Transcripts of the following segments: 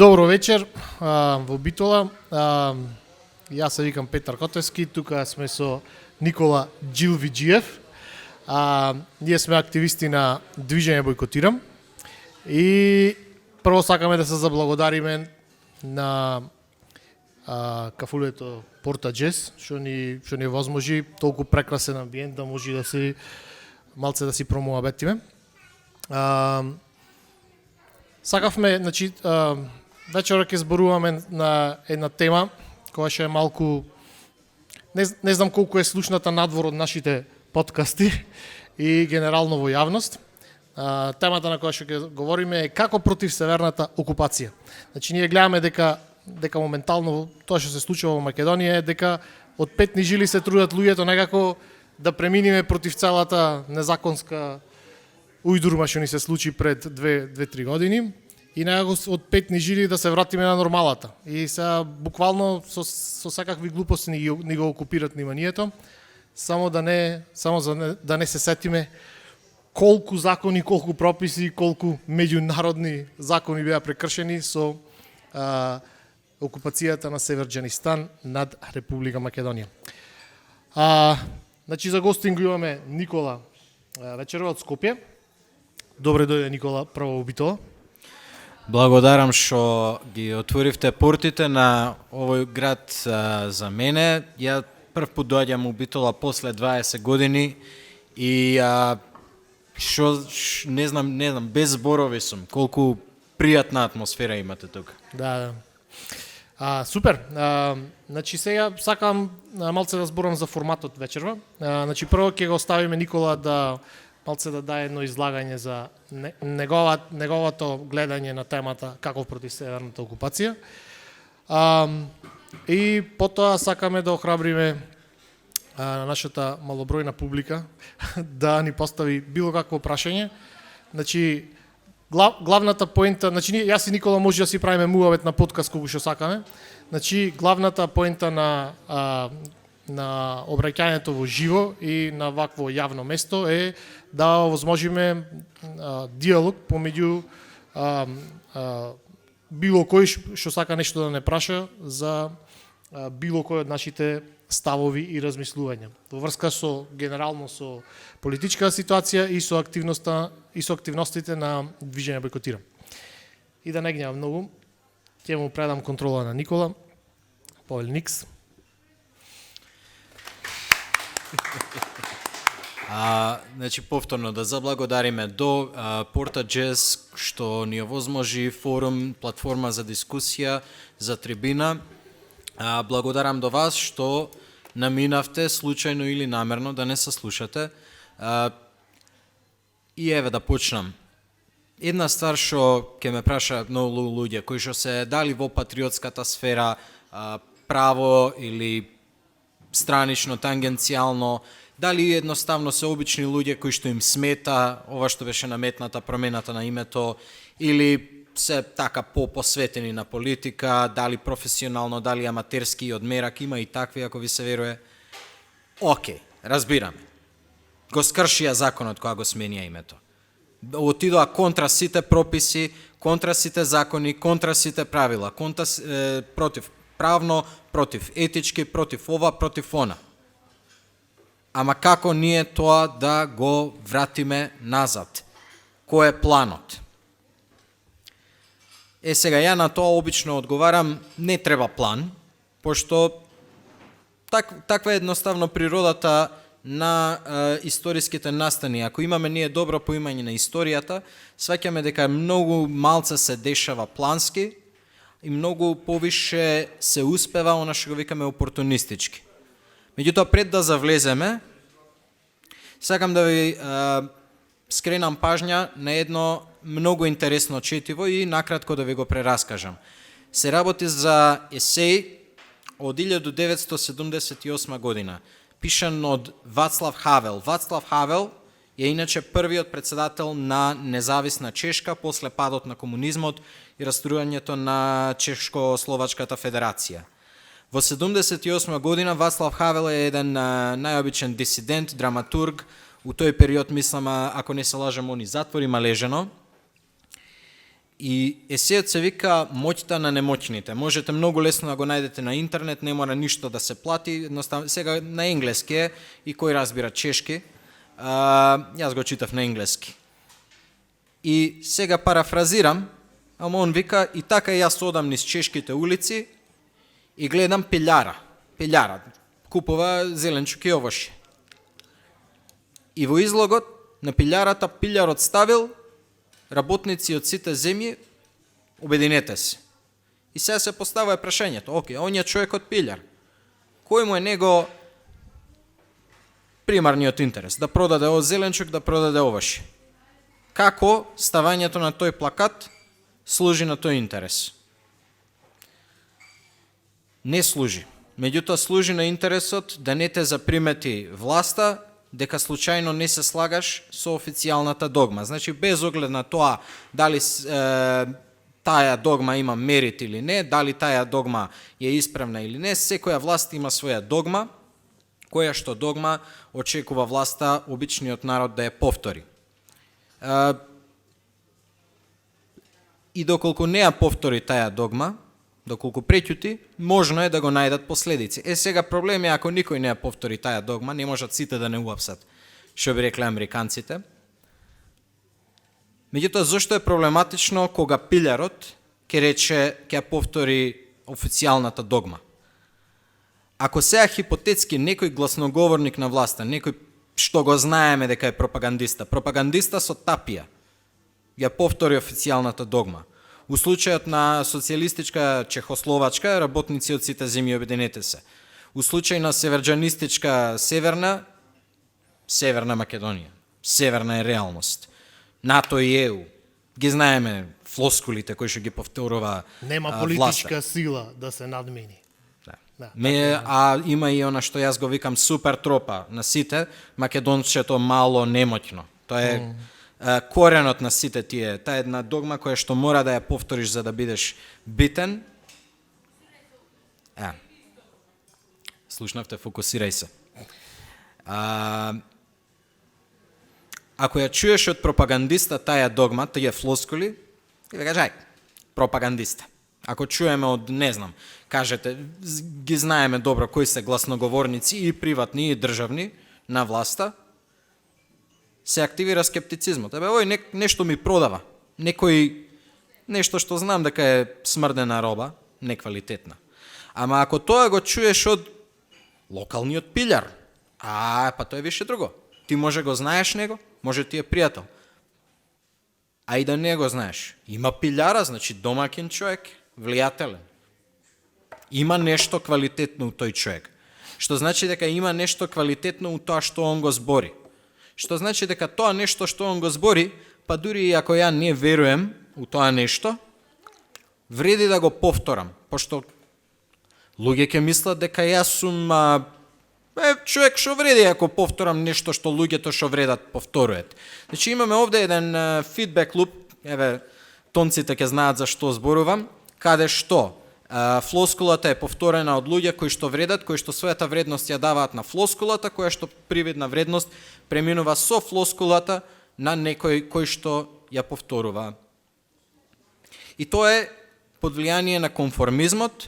Добро вечер во Битола. Јас се викам Петар Котевски, тука сме со Никола Джилвиджиев. Ние сме активисти на Движење Бойкотирам. И прво сакаме да се заблагодариме на кафулето Порта Джес, што ни возможи толку прекрасен амбиент да може да си малце да си промоабетиме. Сакавме, значи, вечера ќе зборуваме на една тема која што е малку не знам колку е слушната надвор од нашите подкасти и генерално во јавност. Темата на која што ќе говориме е како против северната окупација. Значи ние гледаме дека моментално тоа што се случува во Македонија е дека од петни жили се трудат луѓето некако да преминиме против целата незаконска ујдурма што ни се случи пред 2-3 години и некако од петни жили да се вратиме на нормалата. И сега буквално со секакви глупости ни го окупират вниманието, само да не се сетиме колку закони, колку прописи, колку меѓународни закони беа прекршени со окупацијата на Северџанистан над Република Македонија. Значи за гостин го имаме Никола вечерва од Скопје. Добре дојде, Никола, прво во Битола. Благодарам што ги отворивте портите на овој град за мене. Ја прв пат доаѓам у Битола после 20 години и не знам, без зборови сум, колку пријатна атмосфера имате тука. Да. Супер. Значи сега сакам малце да зборам за форматот вечерва. Значи прво ќе го оставиме Никола да малце да даде едно излагање за неговото гледање на темата како против северната окупација. И потоа сакаме да охрабриме на нашата малобројна публика да ни постави било какво прашање. Значи главната поента, значи јас и Никола може да си правиме муавет на подкаст колку што сакаме. Значи главната поента на обраќањето во живо и на вакво јавно место е да овозможиме диалог помеѓу било кој што сака нешто да не праша за било кој од нашите ставови и размислувања во врска со генерално со политичка ситуација и со активностите на Движење Бойкотирам. И да не гневам многу, ќе му предам контрола на Никола. Никс. Значи повторно да заблагодариме до Порта Джес што ни овозможи форум, платформа за дискусија, за трибина. Благодарам до вас што наминавте случајно или намерно да не се слушате. И еве да почнам. Една ствар што ќе ме праша многу луѓе кои што се дали во патриотската сфера, право или странично, тангенцијално, дали едноставно се обични луѓе кои што им смета ова што беше наметната промената на името, или се така посветени на политика, дали професионално, дали аматерски и одмерак, има и такви ако ви се веруе. Океј, разбираме. Го скршија законот кога го сменија името. Отидоа контра сите прописи, контра сите закони, контра сите правила, против правно, против етички, против ова, против она. Ама како ние тоа да го вратиме назад? Кој е планот? Сега ја на тоа обично одговарам, не треба план, пошто таква е едноставно природата на историските настани. Ако имаме ние добро поимање на историјата, сваќаме дека многу малце се дешава плански и многу повише се успева она што го викаме опортунистички. Меѓутоа, пред да завлеземе, сакам да ви скренам пажња на едно многу интересно четиво и накратко да ви го прераскажам. Се работи за есеј од 1978 година, пишан од Вацлав Хавел. Вацлав Хавел е иначе првиот председател на независна Чешка после падот на комунизмот и раструјањето на Чешко-Словачката федерација. Во 78 година Вацлав Хавел е еден најобичен дисидент, драматург. У тој период, мислам, ако не се лажам, он и затвор има лежено. И есеот се вика моќта на немоќните. Можете многу лесно да го најдете на интернет, не мора ништо да се плати, едноставно сега на енглески е и кој разбира чешки. Јас го читав на енглески. И сега парафразирам, ама он вика и така јас одам низ чешките улици и гледам пилјара. Пилјара купува зеленчук и овошје. И во излогот на пилјарата пилјарот ставил работници од сите земји, обединете се. И сега се поставува прашањето, окей, он е човекот пилјар. Кој му е него примарниот интерес? Да продаде овој зеленчук, да продаде овошје. Како ставањето на тој плакат служи на тој интерес? Не служи. Меѓутоа служи на интересот да не те запримети власта, дека случајно не се слагаш со официјалната догма. Значи, без оглед на тоа дали таа догма има мерит или не, дали таа догма е исправна или не, секоја власт има своја догма, која што догма очекува власта обичниот народ да ја повтори. И доколку не ја повтори таа догма, доколку преќути, можно е да го најдат последици. Сега проблем е ако никој не ја повтори таа догма, не можат сите да не уапсат, што би рекле американците. Меѓутоа, зошто е проблематично кога пилјарот ќе рече, ќе повтори официјалната догма? Ако сега хипотетски некој гласноговорник на власта, некој што го знаеме дека е пропагандиста со тапија, ја повтори официјалната догма. У случајот на социјалистичка Чехословачка, работници од сите земји обединете се. У случај на северџанистичка Северна Македонија. Северна е реалност. НАТО и ЕУ. Ги знаеме флоскулите кои што ги повторува Нема политичка сила да се надмени. А има и она што јас го викам супер тропа на сите, македончето мало немоќно. Тоа е коренот на сите тие, таа една догма која што мора да ја повториш за да бидеш битен. Слушнавте, фокусирај се. Ако ја чуеш од пропагандиста таа догма, тие флоскули, ти ве кажај, пропагандиста. Ако чуеме од, не знам, кажете, ги знаеме добро кои се гласноговорници и приватни и државни на власта, се активира скептицизмот. Овој нешто ми продава. Нешто што знам дека е смрдена роба, неквалитетна. Ама ако тоа го чуеш од локалниот пилјар, па тоа е више друго. Ти може го знаеш него, може ти е пријател. А и да не го знаеш. Има пилјара, значи домаќин човек, влијателен. Има нешто квалитетно у тој човек. Што значи дека има нешто квалитетно у тоа што он го збори. Што значи дека тоа нешто што он го збори, па дури и ако ја не веруем у тоа нешто, вреди да го повторам, пошто луѓе ќе мислат дека јас сум човек што вреди ако повторам нешто што луѓето што вредат повторуваат. Значи имаме овде еден фидбек луп, тонците ќе знаат за што зборувам, каде што флоскулата е повторена од луѓе кои што вредат, кои што својата вредност ја даваат на флоскулата, која што привидна вредност преминува со флоскулата на некој кој што ја повторува. И тоа е под влијание на конформизмот,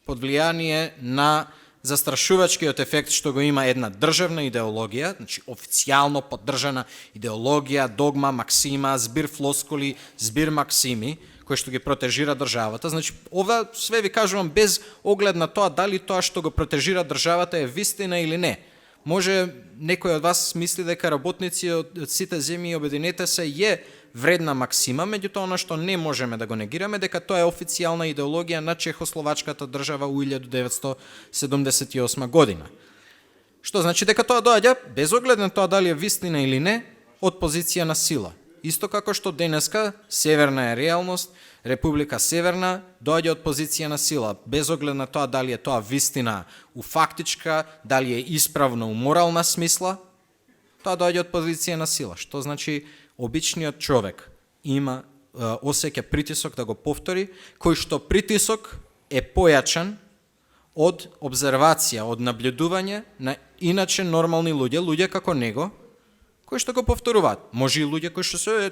под влијание на застрашувачкиот ефект што го има една државна идеологија, значи официјално поддржана идеологија, догма, максима, збир флоскули, збир максими, кои што ги протежира државата. Значи, ова све ви кажувам без оглед на тоа дали тоа што го протежира државата е вистина или не. Може некој од вас мисли дека работници од сите земји обединете се е вредна максима, меѓутоа она што не можеме да го негираме дека тоа е официјална идеологија на Чехословачката држава у 1978 година. Што значи дека тоа доаѓа без оглед на тоа дали е вистина или не од позиција на сила. Исто како што денеска Северна е реалност, Република Северна доаѓа од позиција на сила, без оглед на тоа дали е тоа вистина у фактичка, дали е исправно у морална смисла, тоа доаѓа од позиција на сила. Што значи обичниот човек има осеќа притисок да го повтори, кој што притисок е појачан од обзервација, од наблюдување на иначе нормални луѓе како него, кои што го повторуваат. Може и луѓе кои што се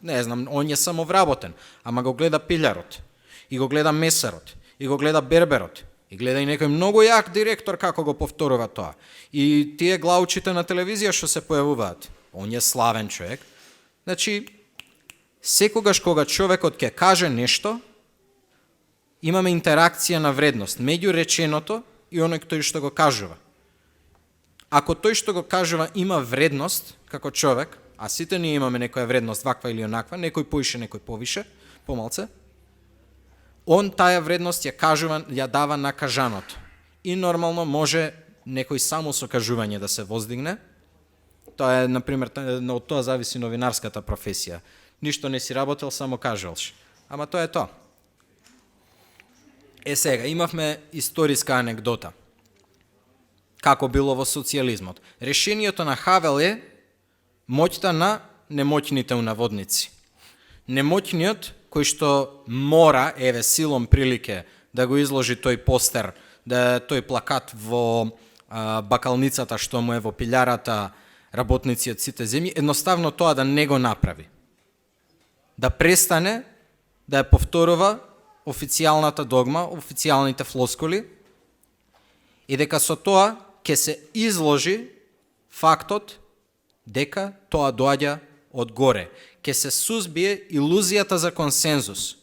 не знам, он е самовработен, ама го гледа пилјарот, и го гледа месарот, и го гледа берберот, и гледа и некој многу јак директор како го повторува тоа. И тие глаучите на телевизија што се појавуваат, он е славен човек. Значи, секогаш кога човекот ќе каже нешто, имаме интеракција на вредност меѓу реченото и оној тој што го кажува. Ако тој што го кажува има вредност како човек, а сите ние имаме некоја вредност ваква или онаква, некој поише, некој повише, помалце, он таа вредност ја кажува, ја дава на кажаното. И нормално може некој само со кажување да се воздигне. Тоа е, например, од тоа зависи новинарската професија. Ништо не си работел, само кажалш. Ама тоа е тоа. Сега, имавме историска анекдота. Како било во социјализмот. Решението на Хавел е моќта на немоќните унаводници. Немоќниот кој што мора, еве силом прилике, да го изложи тој постер, да тој плакат во бакалницата што му е во пилјарата работници од сите земји, едноставно тоа да не го направи. Да престане да ја повторува официјалната догма, официјалните флоскули, и дека со тоа ќе се изложи фактот дека тоа доаѓа од горе. Ќе се сузбие илузијата за консензус.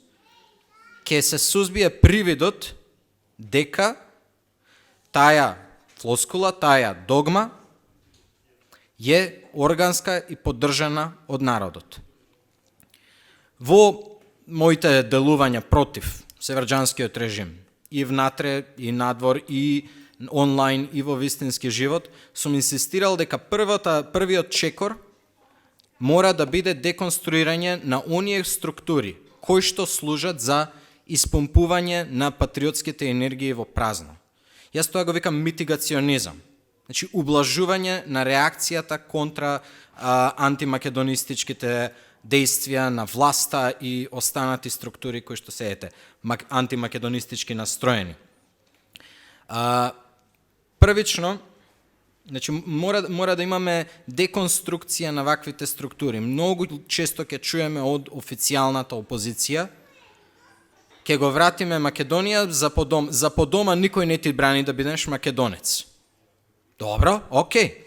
Ќе се сузбие привидот дека таја флоскула, таја догма е органска и поддржана од народот. Во моите делувања против северџанскиот режим, и внатре, и надвор, и онлайн, и во вистински живот, сум инсистирал дека првиот чекор мора да биде деконструирање на оние структури кои што служат за испомпување на патриотските енергии во празно. Јас тоа го викам митигационизам. Значи, ублажување на реакцијата контра антимакедонистичките действија на власта и останати структури кои што се антимакедонистички настроени. Првично, значи, мора да имаме деконструкција на ваквите структури. Многу често ќе чуеме од официјалната опозиција, ќе го вратиме Македонија за по дома никој не ти брани да бидеш македонец. Добро, окей.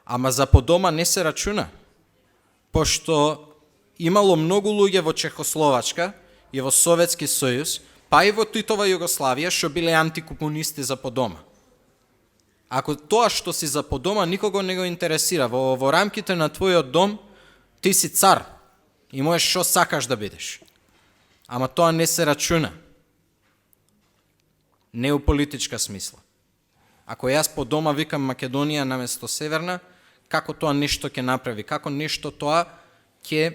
Ама за по дома не се рачуна, пошто имало многу луѓе во Чехословачка и во Советски сојуз, па и во Титова Југославија, што биле антикомунисти за по дома. Ако тоа што си за по дома никого не го интересира, во рамките на твојот дом, ти си цар и можеш што сакаш да бидеш. Ама тоа не се рачуна. Не у политичка смисла. Ако јас по дома викам Македонија наместо Северна, како тоа нешто ќе направи, како нешто тоа ќе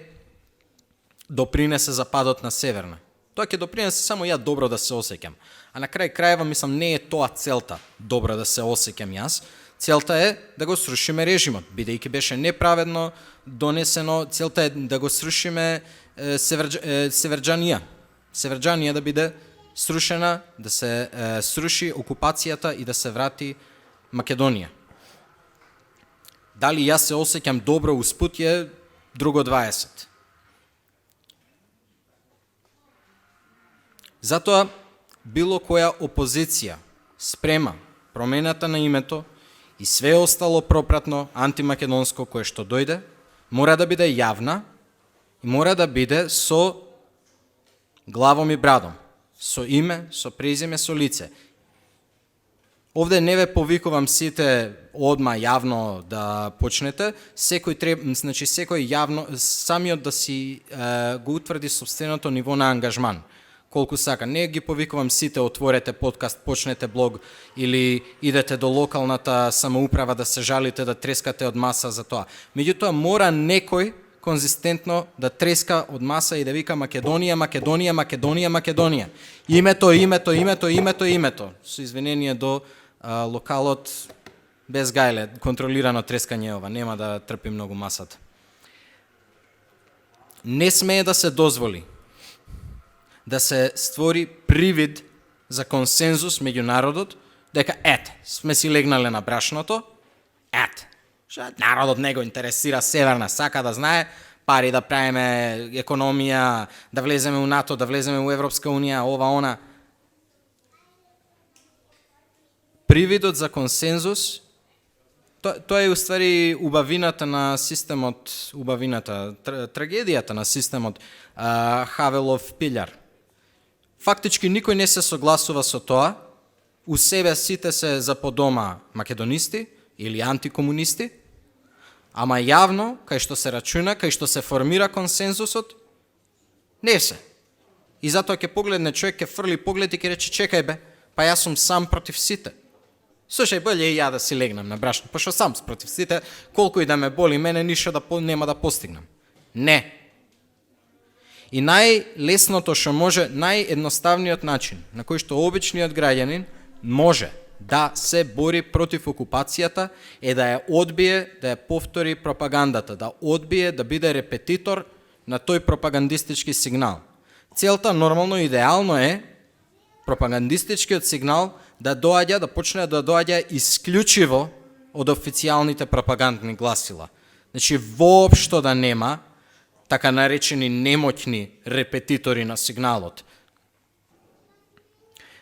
допринесе за падот на Северна. Тоа ќе допринесе само ја добро да се осеќам. А на крај крајева, мислам, не е тоа целта, добро да се осеќам јас. Целта е да го срушиме режимот, бидејќи беше неправедно донесено, целта е да го срушиме Северџанија. Северџанија да биде срушена, да се сруши окупацијата и да се врати Македонија. Дали јас се осеќам добро успут е друго 20. Затоа било која опозиција спрема промената на името и све остало пропратно антимакедонско кое што дојде, мора да биде јавна и мора да биде со главом и брадом, со име, со презиме, со лице. Овде не ве повикувам сите одма јавно да почнете, секој јавно, самиот да си го утврди собственото ниво на ангажман, колку сака. Не ги повикувам сите, отворете подкаст, почнете блог или идете до локалната самоуправа да се жалите, да трескате од маса за тоа. Меѓутоа мора некој конзистентно да треска од маса и да вика Македонија, Македонија, Македонија, Македонија. Името, името, името, името, името. Со извинение до локалот без гајле, контролирано трескање ова, нема да трпи многу масата. Не смее да се дозволи да се створи привид за консензус меѓу народот, дека сме си легнале на брашното, народот не го интересира Северна, сака да знае, пари да правиме економија, да влеземе у НАТО, да влеземе у Европска унија, ова, она. Привидот за консензус, тоа е уствари убавината на системот, трагедијата на системот Хавелов Пилјар. Фактички никој не се согласува со тоа, у себе сите се за подома македонисти или антикомунисти, ама јавно, кај што се рачуна, кај што се формира консензусот, не се. И затоа ќе погледне човек, ќе фрли поглед и ќе рече, чекај бе, па јас сум сам против сите. Слушај, боле и ја да си легнам на брашно, пошто сам против сите, колку и да ме боли мене, ништо нема да постигнам. Не. И најлесното што може, наједноставниот начин на кој што обичниот граѓанин може да се бори против окупацијата е да ја одбие, да ја повтори пропагандата, да одбие да биде репетитор на тој пропагандистички сигнал. Целта нормално идеално е пропагандистичкиот сигнал да почне да доаѓа исклучиво од официјалните пропагандни гласила. Значи воопшто да нема така наречени немоќни репетитори на сигналот.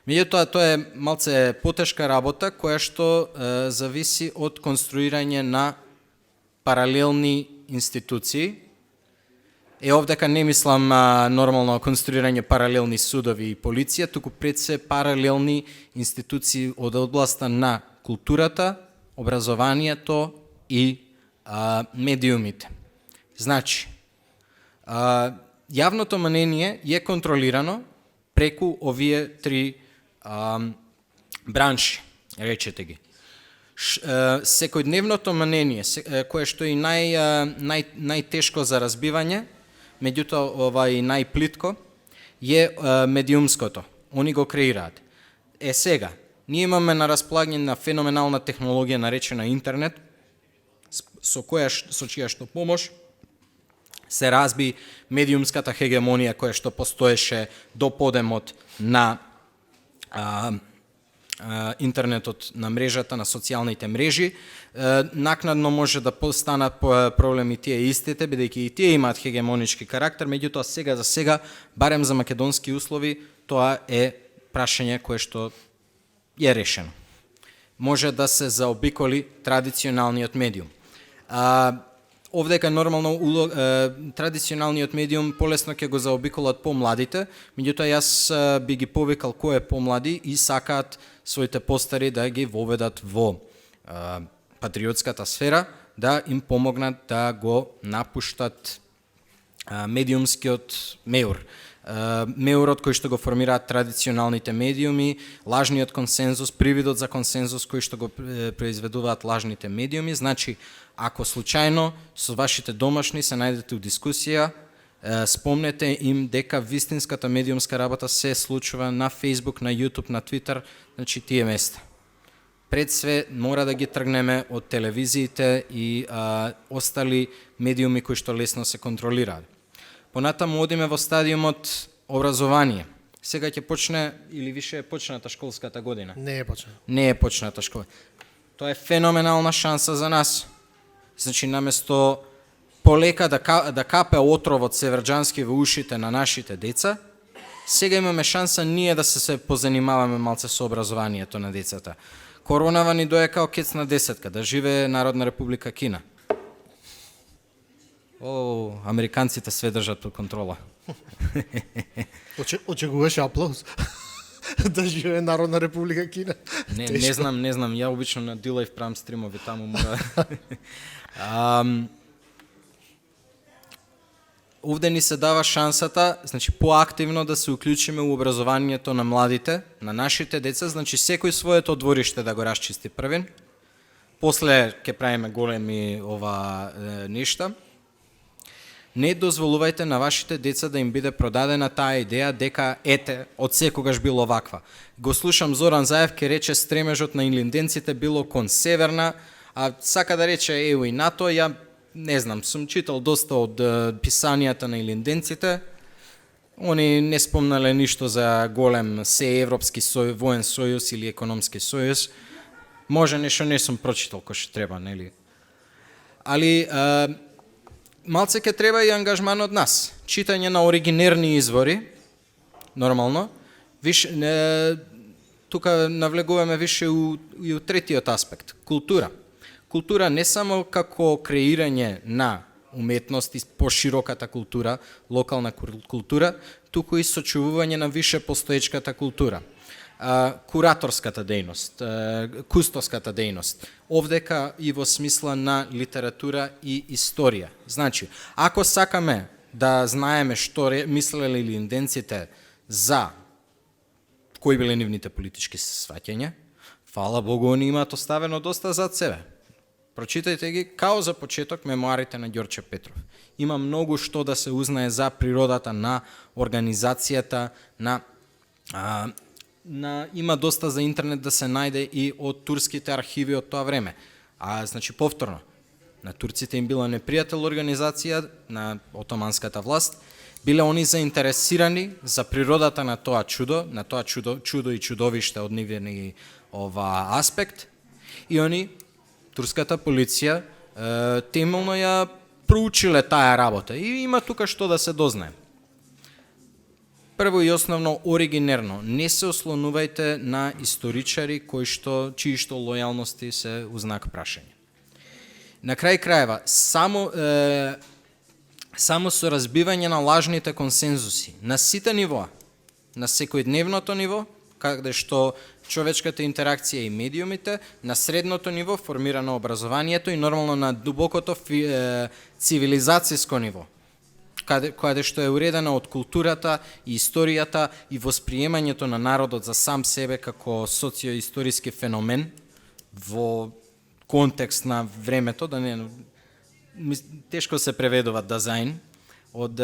Меѓутоа, тоа е малце потешка работа, која што зависи од конструирање на паралелни институции. Овдека не мислам нормално конструирање паралелни судови и полиција, туку пред се паралелни институции од областа на културата, образованието и медиумите. Значи, јавното мнение е контролирано преку овие три бранши, речете ги. Секојдневното мнение, кое што е најтешко за разбивање, меѓутоа и најплитко, е медиумското. Они го креираат. Сега, ние имаме на располагање на феноменална технологија наречена интернет, со чија што помош се разби медиумската хегемонија која што постоеше до подемот на интернетот, на мрежата, на социјалните мрежи. Накнадно може да постанат проблеми тие истите, бидејќи и тие имаат хегемонички карактер, меѓутоа сега за сега, барем за македонски услови, тоа е прашање кое што е решено. Може да се заобиколи традиционалниот медиум. Овдека нормално традиционалниот медиум полесно ќе го заобиколат помладите, меѓутоа јас би ги повикал кои е помлади и сакаат своите постари да ги воведат во патриотската сфера, да им помогнат да го напуштат медиумскиот меур. Меурот кој што го формираат традиционалните медиуми, лажниот консензус, привидот за консензус кој што го произведуваат лажните медиуми. Значи, ако случајно со вашите домашни се најдете у дискусија, спомнете им дека вистинската медиумска работа се случува на Facebook, на YouTube, на Twitter, значи тие места. Пред све мора да ги тргнеме од телевизиите и остали медиуми кои што лесно се контролираат. Понатаму одиме во стадиумот образование. Сега ќе почне, или више е почната школската година? Не е почна. Не е почната школа. Тоа е феноменална шанса за нас. Значи, наместо полека да капе отровот севрџански во ушите на нашите деца, сега имаме шанса ние да се позанимаваме малце со образованието на децата. Коронава ни доја као кец на десетка, да живее Народна република Кина. Американците све држат под контрола. Очекуваше аплауз. Да живее Народна република Кина. Не знам, ја обично на дилајв правам стримови, таму мора. Овде ни се дава шансата, значи поактивно да се уклучиме у образованието на младите, на нашите деца, значи секој своето двориште да го расчисти првен. После ќе правиме големи нешта. Не дозволувајте на вашите деца да им биде продадена таа идеја дека од секогаш било ваква. Го слушам Зоран Заев ке рече стремежот на илинденците било кон северна, а сака да рече и НАТО. Ја не знам, сум читал доста од писанијата на илинденците. Они не спомнале ништо за голем сеевропски воен сојуз или економски сојуз. Може нешто не сум прочитал кој што треба, нели? Али малце ќе треба и ангажман од нас. Читање на оригинерни извори, нормално. Тука навлегуваме више и у третиот аспект, култура. Култура не само како креирање на уметност и пошироката култура, локална култура, туку и сочувување на више постоечката култура. Кураторската дејност, кустоската дејност, овдека и во смисла на литература и историја. Значи, ако сакаме да знаеме што мислеле линденците за кои биле нивните политички сваќања, фала Богу, они имаат оставено доста зад себе. Прочитајте ги, као за почеток, мемуарите на Ѓорче Петров. Има многу што да се узнае за природата на организацијата, има доста за интернет да се најде и од турските архиви од тоа време. Значи, повторно, на турците им била непријател организација на отоманската власт, биле они заинтересирани за природата на тоа чудо и чудовиште од нивен аспект, и они, турската полиција, темелно ја проучиле таа работа и има тука што да се дознае. Прво и основно, оригинерно, не се ослонувајте на историчари чии што лојалности се узнак прашање. На крај крајева, само со разбивање на лажните консензуси, на сите нивоа, на секојдневното ниво, каде што човечката интеракција и медиумите, на средното ниво, формирано образованието и нормално на дубокото цивилизацијско ниво, каде што е уредена од културата и историјата и восприемањето на народот за сам себе како социоисториски феномен во контекст на времето, тешко се преведува дизајн, од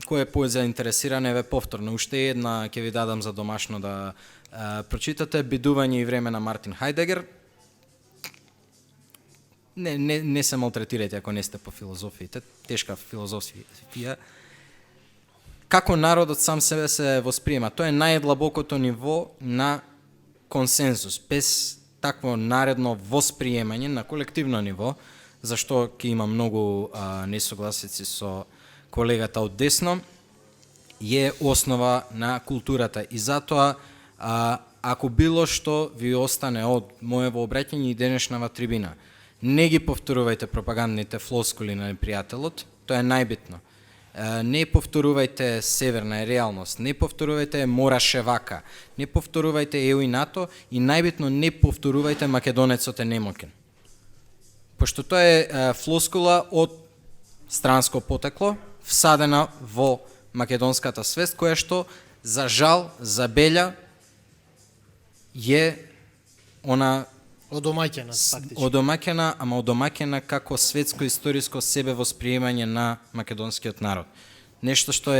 кој е позаинтересиран, еве повторно, уште една ќе ви дадам за домашно да прочитате, Бидување и време на Мартин Хајдегер. Не се малтретирајте ако не сте по филозофиите, тешка филозофија. Како народот сам себе се восприема, тоа е најдлабокото ниво на консензус, без такво наредно восприемање на колективно ниво, зашто ќе има многу несогласици со колегата од десно, е основа на културата. И затоа, ако било што ви остане од моево обраќање и денешнава трибина, не ги повторувајте пропагандните флоскули на непријателот, тоа е најбитно. Не повторувајте северна реалност, не повторувајте мораше вака, не повторувајте ЕУ и НАТО и најбитно не повторувајте македонецот е немокен. Пошто тоа е флоскула од странско потекло, всадена во македонската свест, која што, за жал, забелја, е она одомаќена, фактично. Одомаќена како светско историско себе восприемање на македонскиот народ. Нешто што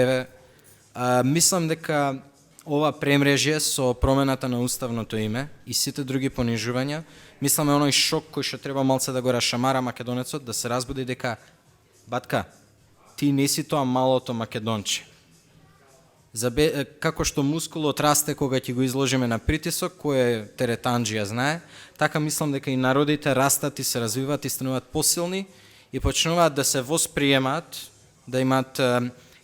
мислам дека ова премрежје со промената на уставното име и сите други понижувања, мислам оној шок кој што треба малце да го расшамара македонецот, да се разбуди дека батка, ти не си тоа малото македонче. Како што мускулот расте кога ќе го изложиме на притисок, кој теретанџија знае, така мислам дека и народите растат и се развиваат и стануваат посилни и почнуваат да се восприемаат, да имаат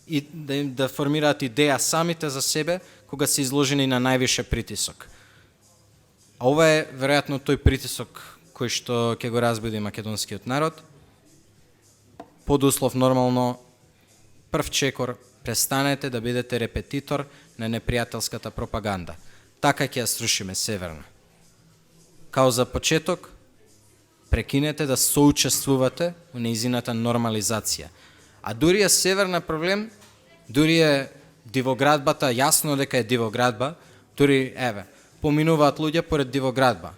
и да формираат идеја самите за себе кога се изложени на највише притисок. А ова е веројатно тој притисок кој што ќе го разбуди македонскиот народ. Под услов нормално прв чекор, престанете да бидете репетитор на непријателската пропаганда. Така ќе ја срушиме Северна. Као за почеток, прекинете да соучествувате во нејзината нормализација. А дури е Северна проблем, дури е дивоградбата, јасно дека е дивоградба, дури, поминуваат луѓе поред дивоградба.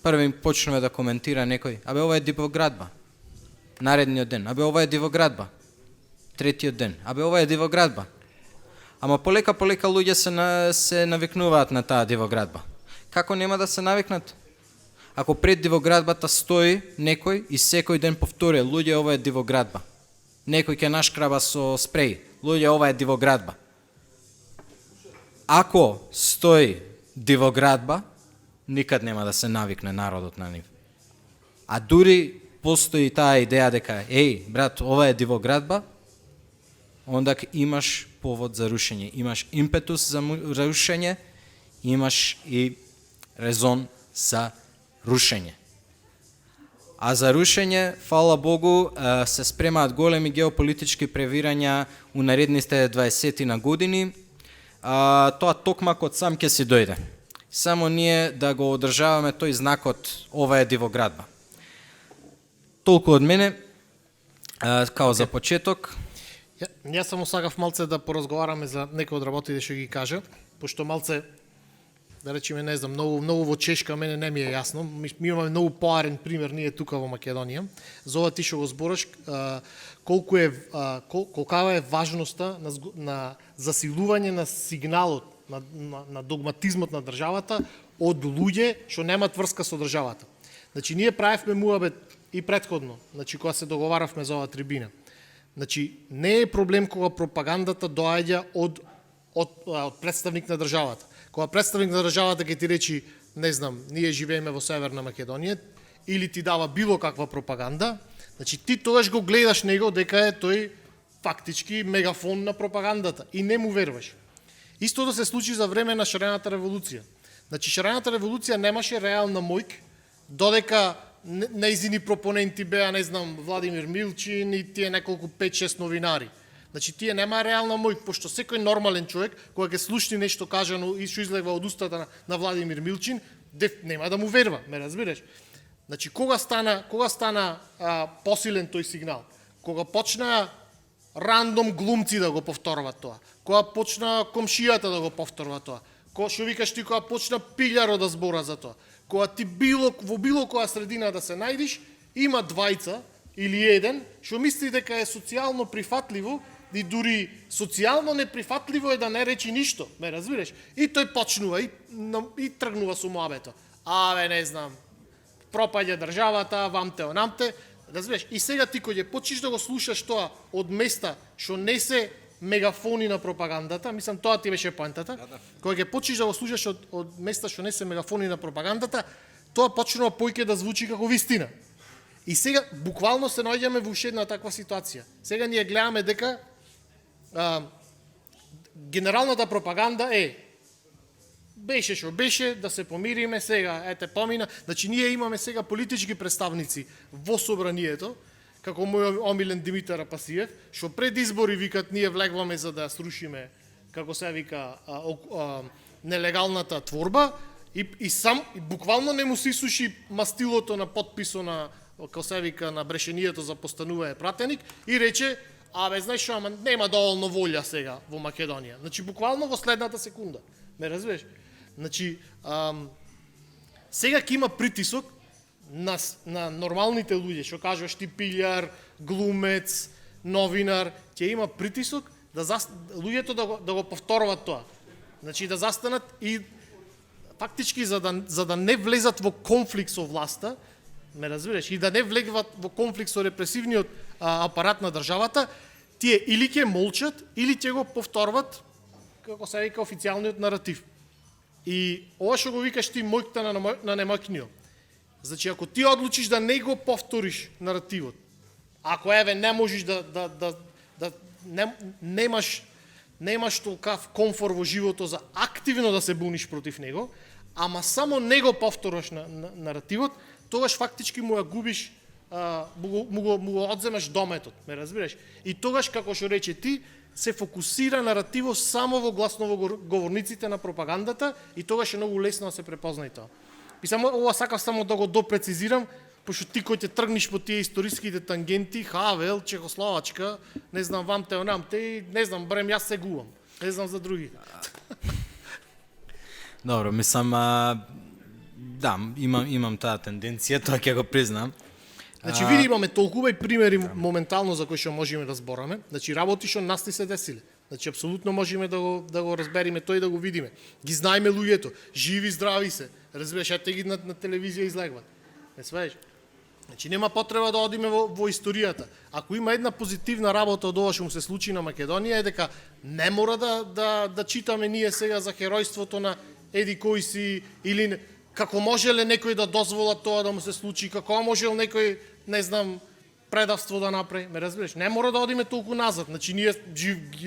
Први почнува да коментира некој, ова е дивоградба. Наредниот ден, ова е дивоградба. Третиот ден, ова е дивоградба. Ама полека луѓе се навикнуваат на таа дивоградба. Како нема да се навикнат? Ако пред дивоградбата стои некој и секој ден повтори, луѓе, ова е дивоградба. Некој ќе нашкраба со спреј, луѓе, ова е дивоградба. Ако стои дивоградба, никад нема да се навикне народот на нив. А дури постои таа идеја дека брат, ова е дивоградба, онда имаш повод за рушење, имаш импетус за рушење, имаш и резон за рушење. А за рушење, фала Богу, се спремаат големи геополитички превирања у наредните 20 на години. Тоа токмак од сам ќе си дојде. Само ние да го одржаваме тој знакот, ова е дивоградба. Толку од мене, као за почеток. Јас само сакав малце да поразговараме за некои од работите што ги кажа, пошто малце, да речеме, не знам, многу во Чешка мене не ми е јасно. Ми имаме многу поарен пример ние тука во Македонија. За ова ти што го збораш, колкава е важноста на засилување на сигналот, на догматизмот на државата од луѓе што немаат врска со државата. Значи, ние правевме муабет и претходно, значи, кога се договаравме за оваа трибина. Значи, не е проблем кога пропагандата доаѓа од представник на државата. Кога представник на државата ќе ти речи, не знам, ние живееме во Северна Македонија, или ти дава било каква пропаганда, значи ти тогаш го гледаш него дека е тој фактички мегафон на пропагандата и не му веруваш. Истото се случи за време на шарената револуција. Значи, шарената револуција немаше реална мојк, додека нејзини пропоненти беа, не знам, Владимир Милчин и тие неколку 5-6 новинари. Значи, тие нема реална мојк, пошто секој нормален човек, кога ќе слушни нешто кажано и што излегва од устата на Владимир Милчин, нема да му верва, ме разбираш? Значи, кога стана посилен тој сигнал? Кога почна рандом глумци да го повторуваат тоа, кога почна комшијата да го повторува тоа, кога што викаш ти, кога почна пилјаро да збора за тоа, кога ти во било која средина да се најдиш, има двајца или еден што мисли дека е социјално прифатливо и дури социјално неприфатливо е да не речи ништо, ме разбираш? И тој почнува и тргнува со муабето. Не знам, пропаѓа државата, вамте, онамте, разбираш? И сега ти кој ќе почнеш да го слушаш тоа од места што не се мегафони на пропагандата, мислам тоа ти беше поентата, кога ќе почнеш да го слушаш од места што не се мегафони на пропагандата, тоа почнува поиќе да звучи како вистина. И сега буквално се наоѓаме во уште една таква ситуација. Сега ние гледаме дека генералната пропаганда беше што беше, да се помириме сега, помина. Значи ние имаме сега политички представници во собранието, како мој омилен Димитар Апасиев, што пред избори викат ние влегваме за да срушиме, како се вика, нелегалната творба и сам буквално не му се суши мастилото на подписо на, како се вика, на брешението за постанување пратеник и рече, знаеш што, нема доволно волја сега во Македонија. Значи буквално во следната секунда. Ме разбираш? Значи сега ќе има притисок на нормалните луѓе, што кажуваш ти пилјар, глумец, новинар, ќе има притисок луѓето да го повторуваат тоа. Значи да застанат и фактички за да не влезат во конфликт со власта, ме разбираш, и да не влегват во конфликт со репресивниот апарат на државата, тие или ќе молчат, или ќе го повторват, како се вика, официјалниот наратив. И ова што го викаш ти мојкта на немојкниот. Значи, ако ти одлучиш да не го повториш наративот, ако не можеш немаш толкав комфор во живото за активно да се буниш против него, ама само не го повтораш на наративот, тогаш фактички му ја губиш, му го одземаш дометот, ме разбираш? И тогаш, како што рече ти, се фокусира наративот само во гласноговорниците на пропагандата и тогаш е многу лесно да се препозна и тоа. И само ова сакав само да го допрецизирам, пошто ти кој ќе тргнеш по тие историските тангенти, Хавел, Чехословачка, не знам, вамте, онамте, и не знам, барем јас се губам. Не знам за други. Добро, мислам, да, имам таа тенденција, тоа ќе го признам. Значи, види, имаме толкува и примери моментално за кои што можеме да збораме. Значи, работи што нас не се десиле. Значи, апсолутно можеме да го разбериме тој и да го видиме. Ги знаеме луѓето, живи, здрави се. Разбираш, ете ги на телевизија излегват. Не свееш? Значи, нема потреба да одиме во историјата. Ако има една позитивна работа од ова што му се случи на Македонија, е дека не мора да читаме ние сега за херојството на еди кој си, или како можеле некој да дозвола тоа да му се случи, како можел некој, не знам, предавство да направи, ме разбираш? Не мора да одиме толку назад, значи ние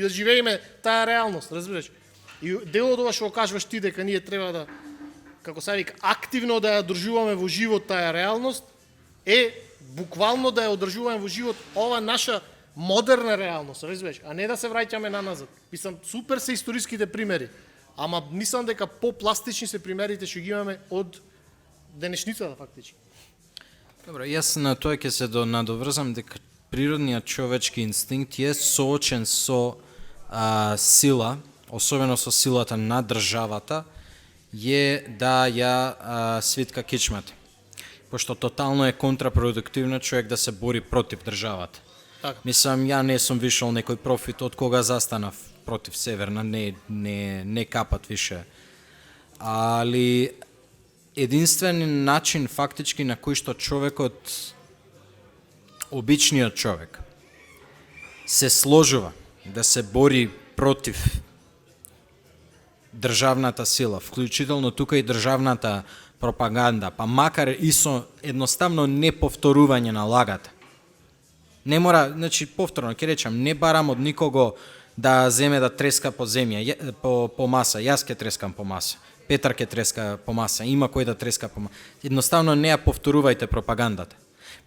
живееме таа реалност, разбираш? И дел од ова што кажуваш ти дека ние треба да, како се вика, активно да ја одржуваме во живот таа реалност, е буквално да ја одржуваме во живот ова наша модерна реалност, разбираш, а не да се враќаме на назад. Мислам, супер се историските примери, ама мислам дека попластични се примерите што ги имаме од денешницата фактички. Добро, јас на тоа ќе се надоврзам дека природниот човечки инстинкт е соочен со сила, особено со силата на државата, е да ја свитка кичмата. Пошто тотално е контрапродуктивно човек да се бори против државата. Така. Мислам, ја не сум вишол некој профит од кога застанав против Северна, не капат више. Али единствен начин фактички на кој што човекот, обичниот човек, се сложува да се бори против државната сила, вклучително тука и државната пропаганда, па макар и со едноставно неповторување на лагата. Не мора, значи повторно ќе речам, не барам од никого да земе да треска по земја, по маса, јас ќе трескам по маса. Петар ќе треска по маса, има кој да треска по маса. Едноставно не ја повторувајте пропагандата.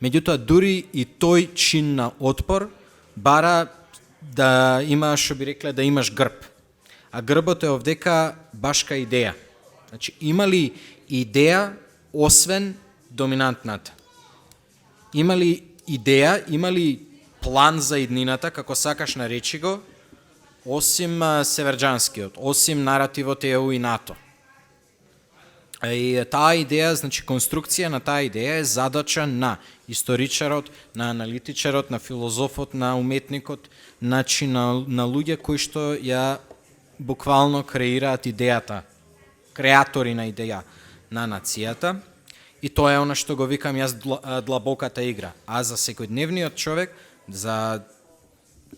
Меѓутоа, дури и тој чин на отпор бара да имаш, што би рекле, да имаш грб. А грбот е овдека башка идеја. Значи, има ли идеја освен доминантната? Има ли идеја, има ли план за иднината, како сакаш наречи го, осим северџанскиот, осим наративот ЕУ и НАТО? И таа идеја, значи конструкција на таа идеја е задача на историчарот, на аналитичарот, на филозофот, на уметникот, значи на луѓе кои што ја буквално креираат идејата, креатори на идеја на нацијата, и тоа е она што го викам јас длабоката игра. А за секојдневниот човек, за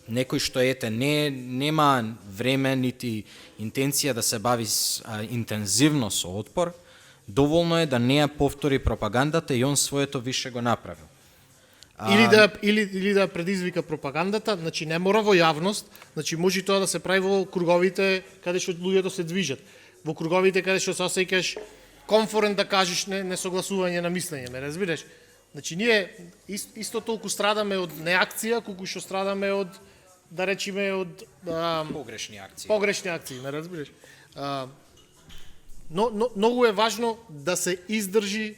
некој што нема време нити интенција да се бави интензивно со отпор, доволно е да не ја повтори пропагандата и он своето више го направил. Или да предизвика пропагандата, значи не мора во јавност, значи може тоа да се прави во круговите каде што луѓето се движат. Во круговите каде што се осеќаш комфорен да кажеш несогласување на мислење, ме разбираш? Значи ние исто толку страдаме од неакција колку што страдаме од, да речеме, од Погрешни акции. Погрешни акции, ме разбираш? Но многу е важно да се издржи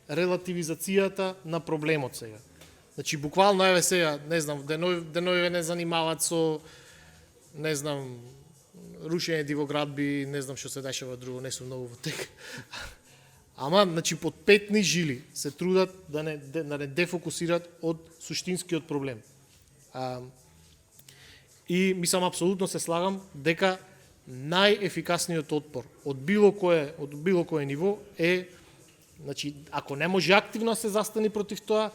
релативизацијата на проблемот сега. Значи буквално еве сега, не знам, денови не занимаваат со, не знам, рушење дивоградби, не знам што се дешава друго, не сум многу во тек. Ама, значи, под петни жили се трудат да не дефокусират од суштинскиот проблем. И мислам, апсолутно се слагам дека најефикасниот отпор од било кое ниво е, значи, ако не може активно да се застани против тоа,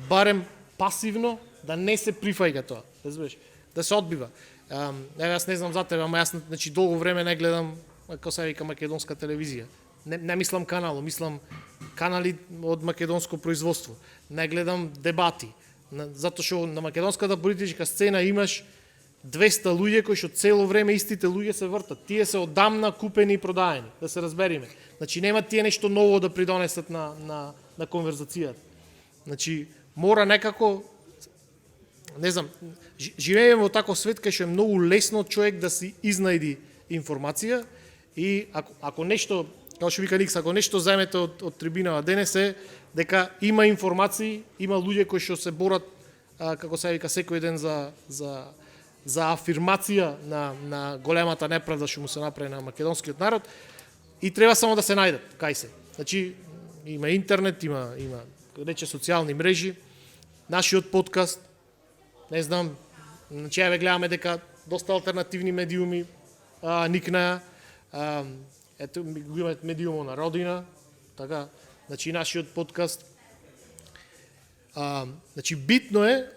барем пасивно да не се прифаќа тоа, разбираш, да се одбива. Јас не знам за тебе, ама јас, значи, долго време не гледам, како се вика, македонска телевизија. Не мислам канал, мислам канали од македонско производство. Не гледам дебати, затоа што на македонската политичка сцена имаш 200 луѓе кои што цело време истите луѓе се вртат. Тие се одамна купени и продаени, да се разбериме. Значи нема тие нешто ново да придонесат на конверзацијата. Значи мора некако, не знам, живееме во таков свет кај што е многу лесно човек да си изнајди информација и ако нешто, како што вика Никс, ако нешто земете од трибинава денес е дека има информации, има луѓе кои што се борат, како се вика, секој ден за афирмација на големата неправда што му се направи на македонскиот народ и треба само да се најдат кај се. Значи има интернет, има рече социјални мрежи, нашиот подкаст, не знам, значи еве гледаме дека доста алтернативни медиуми никнаа, ето го имаме медиумот на Родина, така, значи нашиот подкаст. Значи битно е,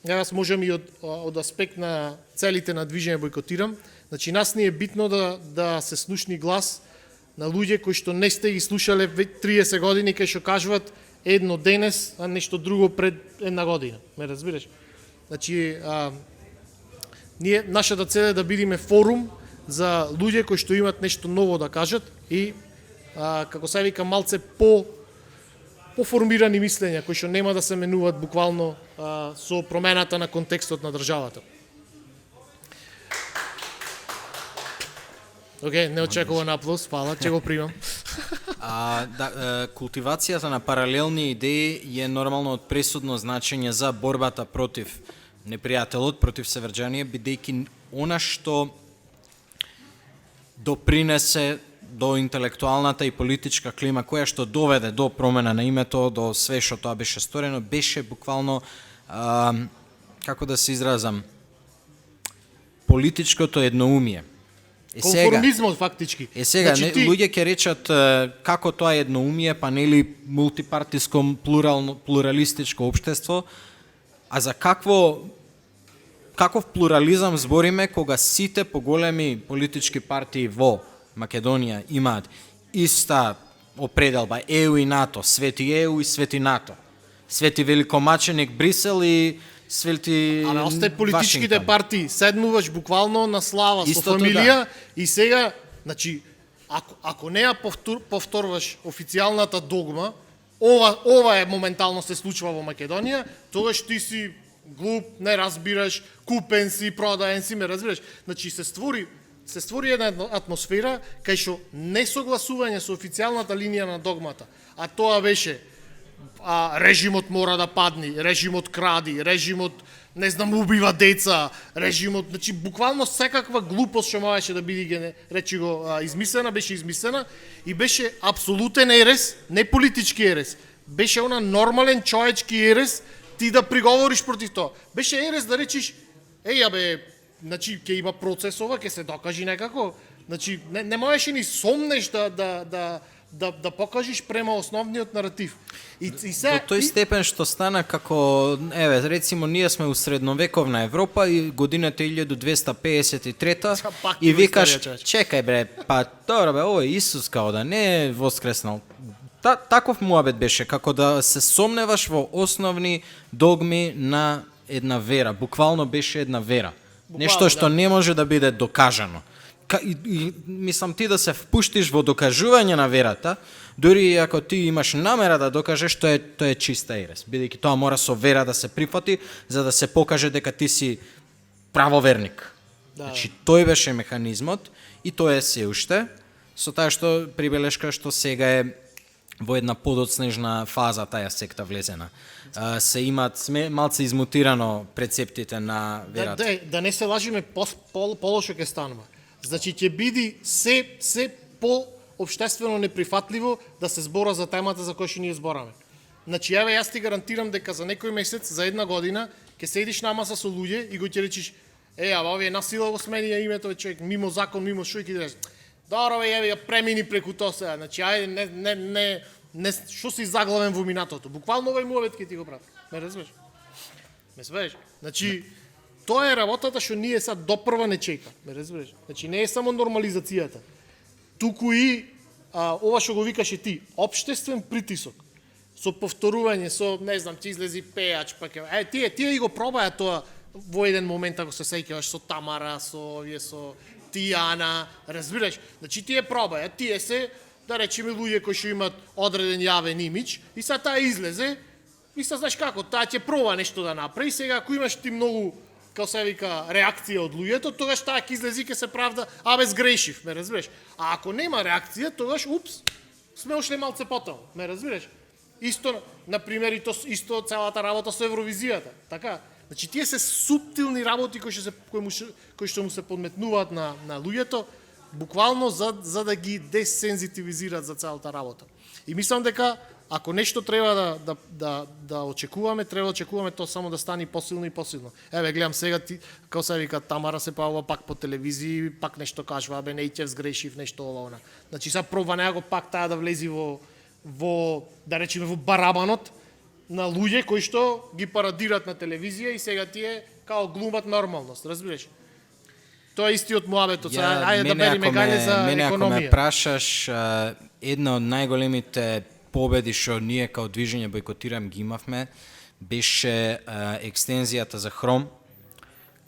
јас можам и од аспект на целите на движење бойкотирам, значи нас ни е битно да се слушни глас на луѓе кои што не сте ги слушале 30 години кај што кажуваат едно денес, а нешто друго пред една година. Ме разбираш? Значи, нашата цел е да бидиме форум за луѓе кои што имат нешто ново да кажат и, како се вика, малце поформирани мислења, кои што нема да се менуваат буквално со промената на контекстот на државата. Океј, не очекуван аплауз, фала, ќе го примам. Култивацијата на паралелни идеи е нормално од пресудно значење за борбата против непријателот, против севрџанија, бидејќи она што допринесе до интелектуалната и политичка клима, која што доведе до промена на името, до све што тоа беше сторено, беше буквално, како да се изразам, политичкото едноумие. Конформизмот фактички. Сега, значи, луѓе ќе речат како тоа едноумие, па нели мултипартиско плуралистичко општество, а за каков плурализам збориме кога сите поголеми политички партии во Македонија имаат иста определба, ЕУ и НАТО, свети ЕУ и свети НАТО, свети великомаченик Брисел и свети Ама осте политичките Вашингтон. партии, седнуваш буквално на слава Истото, со фамилија и сега, значи, ако не ја повторваш официјалната догма, ова е моментално се случува во Македонија, тогаш ти си глуп, не разбираш, купен си, продаен си, ме разбираш. Значи се створи една атмосфера кај што несогласување со официјалната линија на догмата, а тоа беше режимот мора да падне, режимот кради, режимот не знам убива деца, режимот, значи буквално секаква глупост што можеше да биде речи го измислена, беше измислена и беше апсолутен ерес, не политички ерес. Беше она нормален човечки ерес ти да приговориш против тоа. Беше ерес да речиш значи ќе има процес ова, ќе се докажи некако. Значи не можеше ни сомнеш да покажеш према основниот наратив. До тој степен што стана како, рецимо, ние сме у средновековна Европа и годината 1253 и викаш, чекај бре, па добро бе, овој Исус као да не е воскреснал. Таков муабет беше, како да се сомневаш во основни догми на една вера. Буквално беше една вера. Нешто што не може да биде докажано. Мислам ти да се впуштиш во докажување на верата, дури ако ти имаш намера да докажеш, тоа е чиста ерес, бидејќи тоа мора со вера да се прифати, за да се покаже дека ти си правоверник. Значи тој беше механизмот и тоа е се уште, со таа што прибелешка што сега е во една подоцнежна фаза таа секта влезена. Се имаат малце измутирано прецептите на верата. Да не се лажиме, полошо ќе станува. Значи ќе биде се по-обштествено неприфатливо да се збора за темата за која што ние збораме. Значи јас ти гарантирам дека за некој месец, за една година, ќе седиш на маса со луѓе и го ќе речиш, овие насила го сменија името човек, мимо закон, мимо шо и ќе речеш. Добро бе, ја премини преку тоа сега. Значи не што си заглавен во минатото. Буквално овој муавет ќе ти го прати. Ме разбираш? Ме свеш? Значи тоа е работата што ние сега допрва не чека, ме разбираш? Значи не е само нормализацијата. Туку и ова што го викаше ти, општествен притисок. Со повторување, со не знам, ти излези пејач, па ќе тие и го пробаја тоа во еден момент ако се сеќаваш со Тамара, со Тијана, разбираш? Значи тие пробаја, тие се да речеме луѓе кои што имаат одреден јавен имидж и сега таа излезе и сега знаеш како, таа ќе проба нешто да направи, сега ако имаш ти многу како се вика, реакција од луѓето, тогаш таа ќе излези и ќе се правда, сгрешив, ме разбираш? А ако нема реакција, тогаш, сме ушли малце потоа, ме разбираш? Исто, например, исто целата работа со Евровизијата, така? Значи, тие се суптилни работи кои што му се подметнуваат на луѓето, буквално за да ги десензитивизираат за целата работа. И мислам дека ако нешто треба да очекуваме, треба да очекуваме тоа само да стане посилно и посилно. Гледам сега ти, како се вика, Тамара се паува пак по телевизија, пак нешто кажува, не ќе сгрешив, нешто ова она. Значи сега пробва него пак таа да влези во да речеме во барабанот на луѓе кои што ги парадират на телевизија и сега тие као глумат нормалност, разбираш? Тоа е истиот муабетот. Ајде да бериме ако гајле за мене ако ме економија. прашаш, една од најголемите победи што ние као движење Бојкотирам ги имавме беше екстензијата за Хром,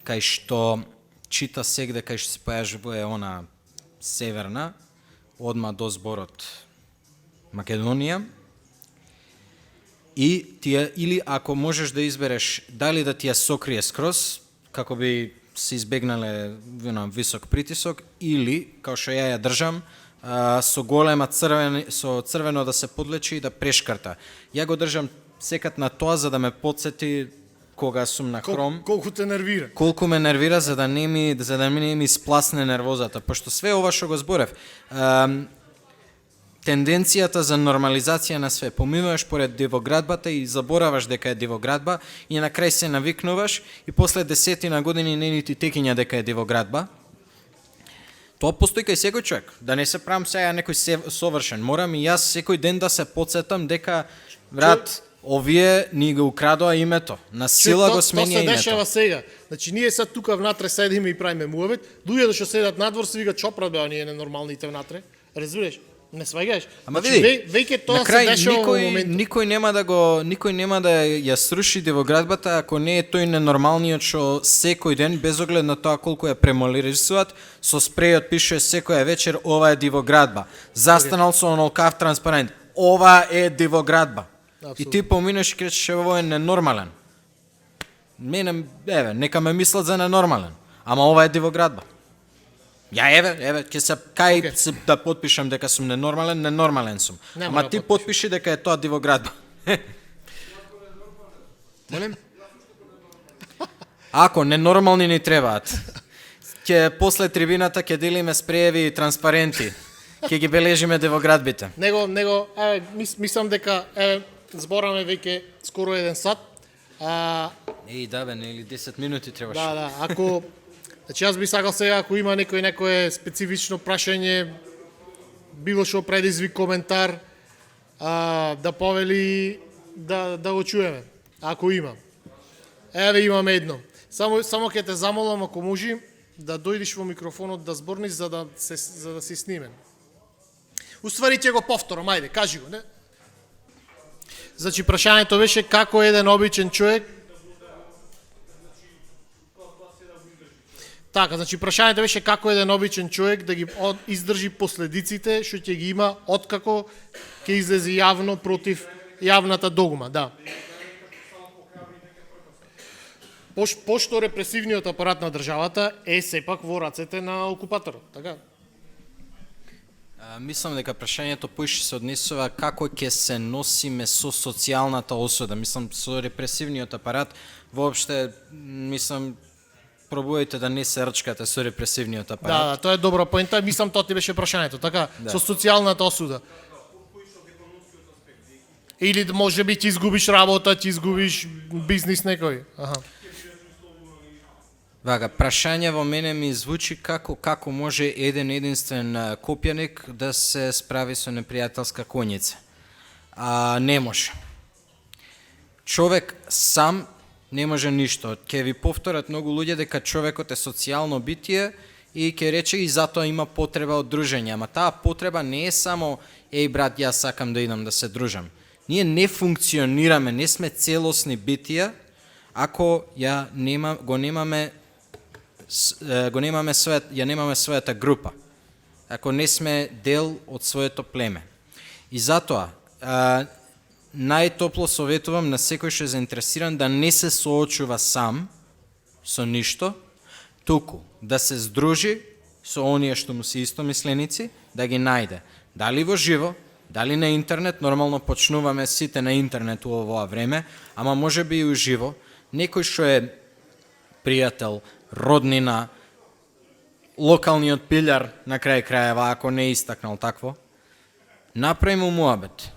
кај што чита сегде кај што се појавува она северна, одма до зборот Македонија. И тие, или ако можеш да избереш дали да ти ја сокрие скроз, како би се избегнале висок притисок, или, као што ја држам, со голема со црвено да се подлечи и да прешкрта. Ја го држам секад на тоа за да ме потсети кога сум на Хром. Колку те нервира? Колку ме нервира за да не ми спласне нервозата, пошто све ова што го зборев, тенденцијата за нормализација на све. Поминуваш поред дивоградбата и забораваш дека е дивоградба и на крај се навикнуваш и после 10 години не ни ти текиња дека е дивоградба. Тоа постои кај секој човек. Да не се правам сега некој совршен. Морам и јас секој ден да се потсетам дека брат, овие ни го украдоа името. На сила го смени името. Тоа се дешава сега. Значи ние сега тука внатре седиме и правиме муабет, луѓето што седат надвор се викаат чопра беа ние ненормалните внатре. Разбираш? Не сваѓаш. Ама значи, види, веќе тоа на крај се дешава во моментот. никој нема да ја сруши дивоградбата ако не е тој ненормалниот што секој ден без оглед на тоа колку ја премалирисуваат, со спрејот пише секоја вечер ова е дивоградба. Застанал со онолкав транспарент. Ова е дивоградба. И ти поминеш и кречеш ово е ненормален. Мене, нека ме мислат за ненормален. Ама ова е дивоградба. Ја ќе се се да потпишам дека сум ненормален сум. Ама ти потпиши дека е тоа дивоградба. Молим? Ако ненормални ни требаат, ќе после трибината ќе делиме спрееви и транспаренти. Ќе ги бележиме дивоградбите. Него, мислам дека збораме веќе скоро 1 сат. Нели 10 минути требаше. Да, ако значи јас би сакал сега ако има некое специфично прашање, било што предизвик коментар, да повели да го чуеме. Ако има. Еве имаме едно. Само ќе те замолам ако можи да дојдеш во микрофонот да зборниш за да се сниме. Уствари ќе го повторам, ајде, кажи го, не? Значи прашањето беше како еден обичен човек. Така, значи прашањето беше како еден обичен човек да ги издржи последиците што ќе ги има откако ќе излезе јавно против јавната догма, да. Пошто репресивниот апарат на државата е сепак во рацете на окупаторот, така? Мислам дека прашањето поише се однесува како ќе се носиме со социјалната осуда. Мислам со репресивниот апарат воопште мислам пробувајте да не се рчкате со репресивниот апарат. Да, тоа е добра поента, мислам тоа ти беше прашањето, така? Да. Со социјалната осуда. Или може би ти изгубиш работа, ти изгубиш бизнис некој. Аха. Вака, прашање во мене ми звучи како може еден единствен копјаник да се справи со непријателска коњица. Не може. Човек сам не може ништо. Ќе ви повторат многу луѓе дека човекот е социјално битие и ќе рече и затоа има потреба од дружење. Ама таа потреба не е само еј брат, јас сакам да идам да се дружам. Ние не функционираме, не сме целосни битија ако го немаме својата група. Ако не сме дел од своето племе. И затоа најтопло советувам на секој што е заинтересиран да не се соочува сам со ништо, туку да се здружи со оние што му се истомисленици, да ги најде. Дали во живо, дали на интернет, нормално почнуваме сите на интернет у овоа време, ама може би и уживо, некој што е пријател, роднина, локалниот пилјар на крај крајева, ако не истакнал такво, направи му муабет.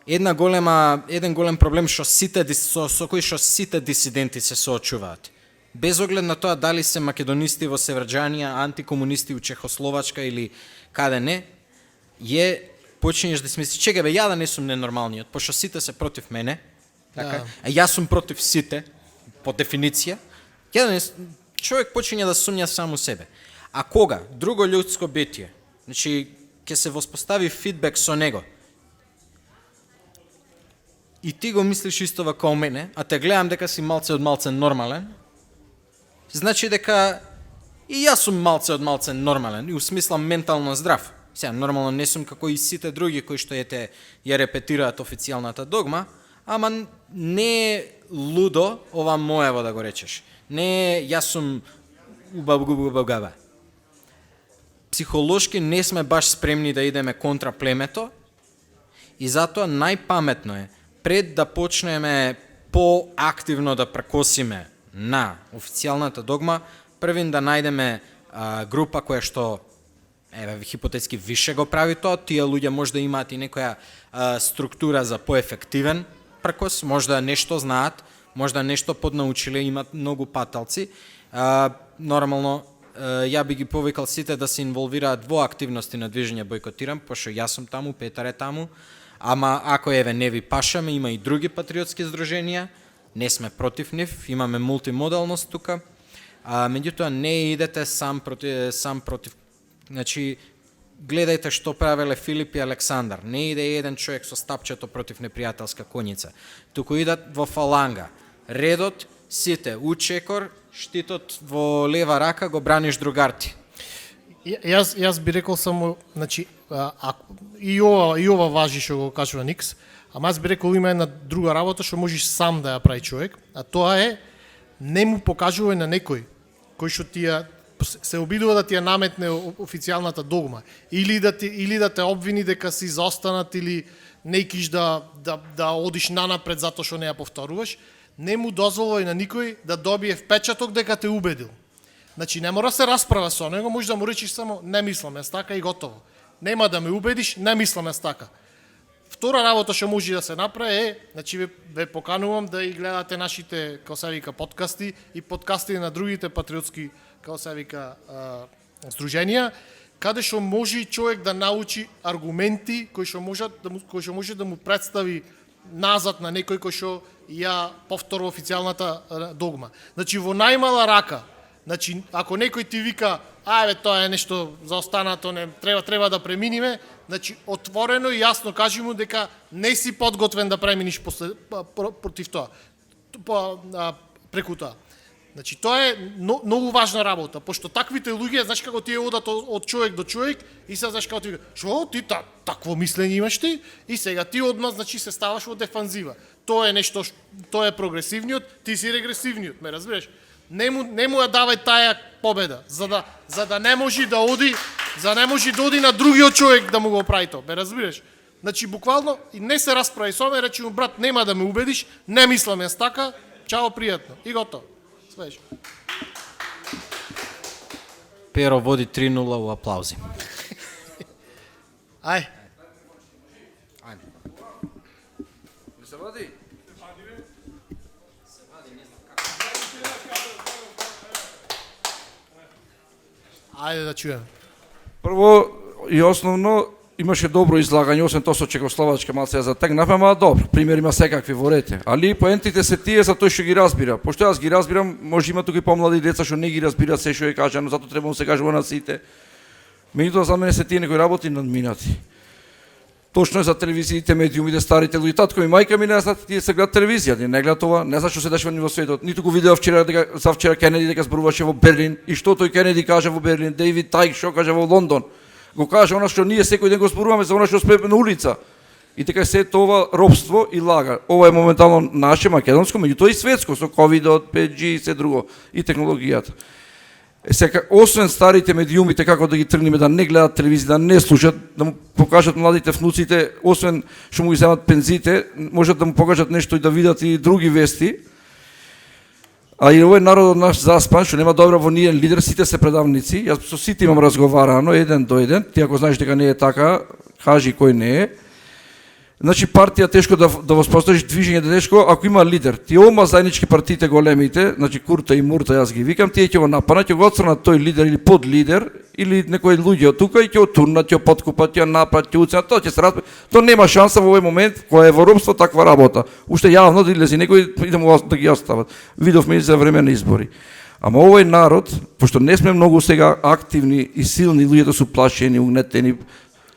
Еден голем проблем со кој што сите дисиденти се соочуваат. Без оглед на тоа дали се македонисти во Северџанија, антикомунисти у Чехословачка или каде не, почињеш да си мислиш, чекај бе, ја да не сум ненормалниот, пошто сите се против мене, така? А јас сум против сите, по дефиниција. човек почиња да сумња само себе. А кога друго ljudско битие, значи ќе се воспостави фидбек со него, и ти го мислиш истова као мене, а те гледам дека си малце од малце нормален, значи дека и јас сум малце од малце нормален, и у смисла ментално здрав. Сега, нормално не сум како и сите други кои што ја репетираат официјалната догма, ама не е лудо ова моево да го речеш. Не е, јас сум убабгубабгаба. Психолошки не сме баш спремни да идеме контра племето и затоа најпаметно е пред да почнеме поактивно да прекосиме на официјалната догма, првин да најдеме група која што хипотетски више го прави тоа, тие луѓе може да имаат и некоја структура за поефективен прекос, може да нешто знаат, може да нешто поднаучиле, имат многу паталци. Нормално, ја би ги повикал сите да се инволвираат во активности на движење Бојкотирам, пошто јас сум таму, Петар е таму, ама ако не ви пашаме, има и други патриотски здруженија, не сме против нив, имаме мултимодалност тука, меѓутоа не идете сам против, значи, гледајте што правеле Филип и Александар, не иде еден човек со стапчето против непријателска коњица, туку идат во фаланга, редот, сите, у чекор, штитот во лева рака, го браниш другарти. Јас би рекол само, значи, и ова важи што го кажува Никс, ама јас би рекол има една друга работа што можеш сам да ја прави човек, а тоа е не му покажувај на некој кој што ти се обидува да ти ја наметне официјалната догма или да те обвини дека си заостанат или не икиш да одиш нанапред затоа што не ја повторуваш, не му дозволувај на никој да добие впечаток дека те убедил. Значи не мора се расправа со него, може да му речиш само не мислам јас така и готово. Нема да ме убедиш, не мислам јас така. Втора работа што може да се направи е, значи ве поканувам да и гледате нашите, како се вика, подкасти и подкасти на другите патриотски, како се вика, здруженија, каде што може човек да научи аргументи кои што може да му представи назад на некој кој што ја повторува официјалната догма. Значи во најмала рака, значи ако некој ти вика тоа е нешто заостанато, не треба да преминиме, значи отворено и јасно кажи му дека не си подготвен да преминиш против тоа, преку тоа. Значи тоа е многу важна работа, пошто таквите луѓе, знаеш како тие одат од човек до човек и се знаеш како ти вика, што ти такво мислење имаш ти? И сега ти одма, значи се ставаш во дефанзива. Тоа е нешто, тоа е прогресивниот, ти си регресивниот, ме разбираш? Не му ја давај таа победа, за да не може да оди на другиот човек да му го прави тоа, ме разбираш? Значи буквално не се расправи со мене, речи му брат, нема да ме убедиш, не мислам јас така, чао, пријатно и готово. Свеж. Перо води 3-0 у аплаузи. Ај. Не се вади? Ајде да чуем. Прво и основно имаше добро излагање, освен тоа со чехословачка малце ја затегнавме, ама добро, пример има секакви во рете. Али поентите се тие за тој што ги разбира. Пошто јас ги разбирам, може има тука и помлади деца што не ги разбираат се што е кажано, затоа треба да се кажува на сите. Меѓутоа за мене се тие некои работи надминати. Точно е за телевизиите, медиумите, старите луѓе, татко ми, мајка ми не знаат, тие се гледат телевизија, не гледат ова, не знаат што се дешава во светот. Ниту го видеа вчера Кенеди дека зборуваше во Берлин и што тој Кенеди каже во Берлин, Дейвид Тајк што каже во Лондон. Го каже она што ние секој ден го зборуваме за она што сме на улица. И така се тоа робство и лага. Ова е моментално наше македонско, меѓутоа и светско со ковидот, 5G и се друго и технологијата. Сега, освен старите медиумите, како да ги тргнеме да не гледат телевизија, да не слушат, да му покажат младите внуците, освен што му ги земат пензите, можат да му покажат нешто и да видат и други вести. А и овој народот наш заспан, што нема добра во ниен лидер, сите се предавници. Јас со сите имам разговарано, еден до еден. Ти ако знаеш дека не е така, кажи кој не е. Значи партија тешко да воспоставиш движење тешко ако има лидер. Тие ома заеднички партиите големите, значи Курта и Мурта, јас ги викам, тие ќе го нападнат, ќе го отстранат тој лидер или подлидер или некои луѓе од тука и ќе отурнат, ќе подкупат, ќе нападат, ќе уценат, тоа ќе се распе. Тоа нема шанса во овој момент кој е во робство таква работа. Уште јавно да излези некој и да му да ги остават. Видовме и за време на избори. Ама овој народ, пошто не сме многу сега активни и силни, луѓето су плашени, угнетени,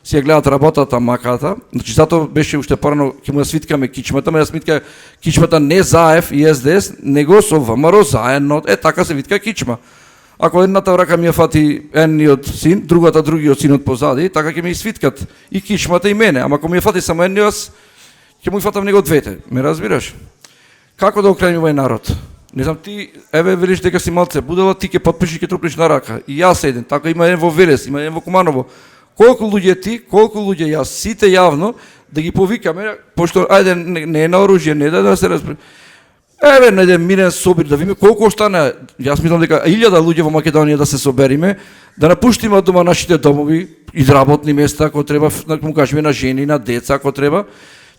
си ја гледат работата, маката. Значи затоа беше уште порано ќе му ја свиткаме кичмата, ме ја свитка кичмата не заев и СДС, него со ВМРО заедно. Така се витка кичма. Ако едната рака ми ја фати едниот син, другата другиот синот позади, така ќе ми свиткат и кичмата и мене. Ама ако ми ја фати само едниот, ќе му ја фатам него двете. Ме разбираш? Како да окреним овој народ? Не знам, ти, еве велиш дека си малце будела, ти ќе потпишиш, ќе трупниш на рака. И јас еден, така има еден во Велес, има еден во Куманово. Колку луѓе ти, колку луѓе јас, сите јавно, да ги повикаме, пошто, ајде, не е на оружје, не да се разбере. Еве, на еден мирен собир, да видиме колку остане. Јас мислам дека 1000 луѓе во Македонија да се собериме, да напуштиме од дома нашите домови, и работни места, ако треба, му кажеме на жени, на деца, ако треба.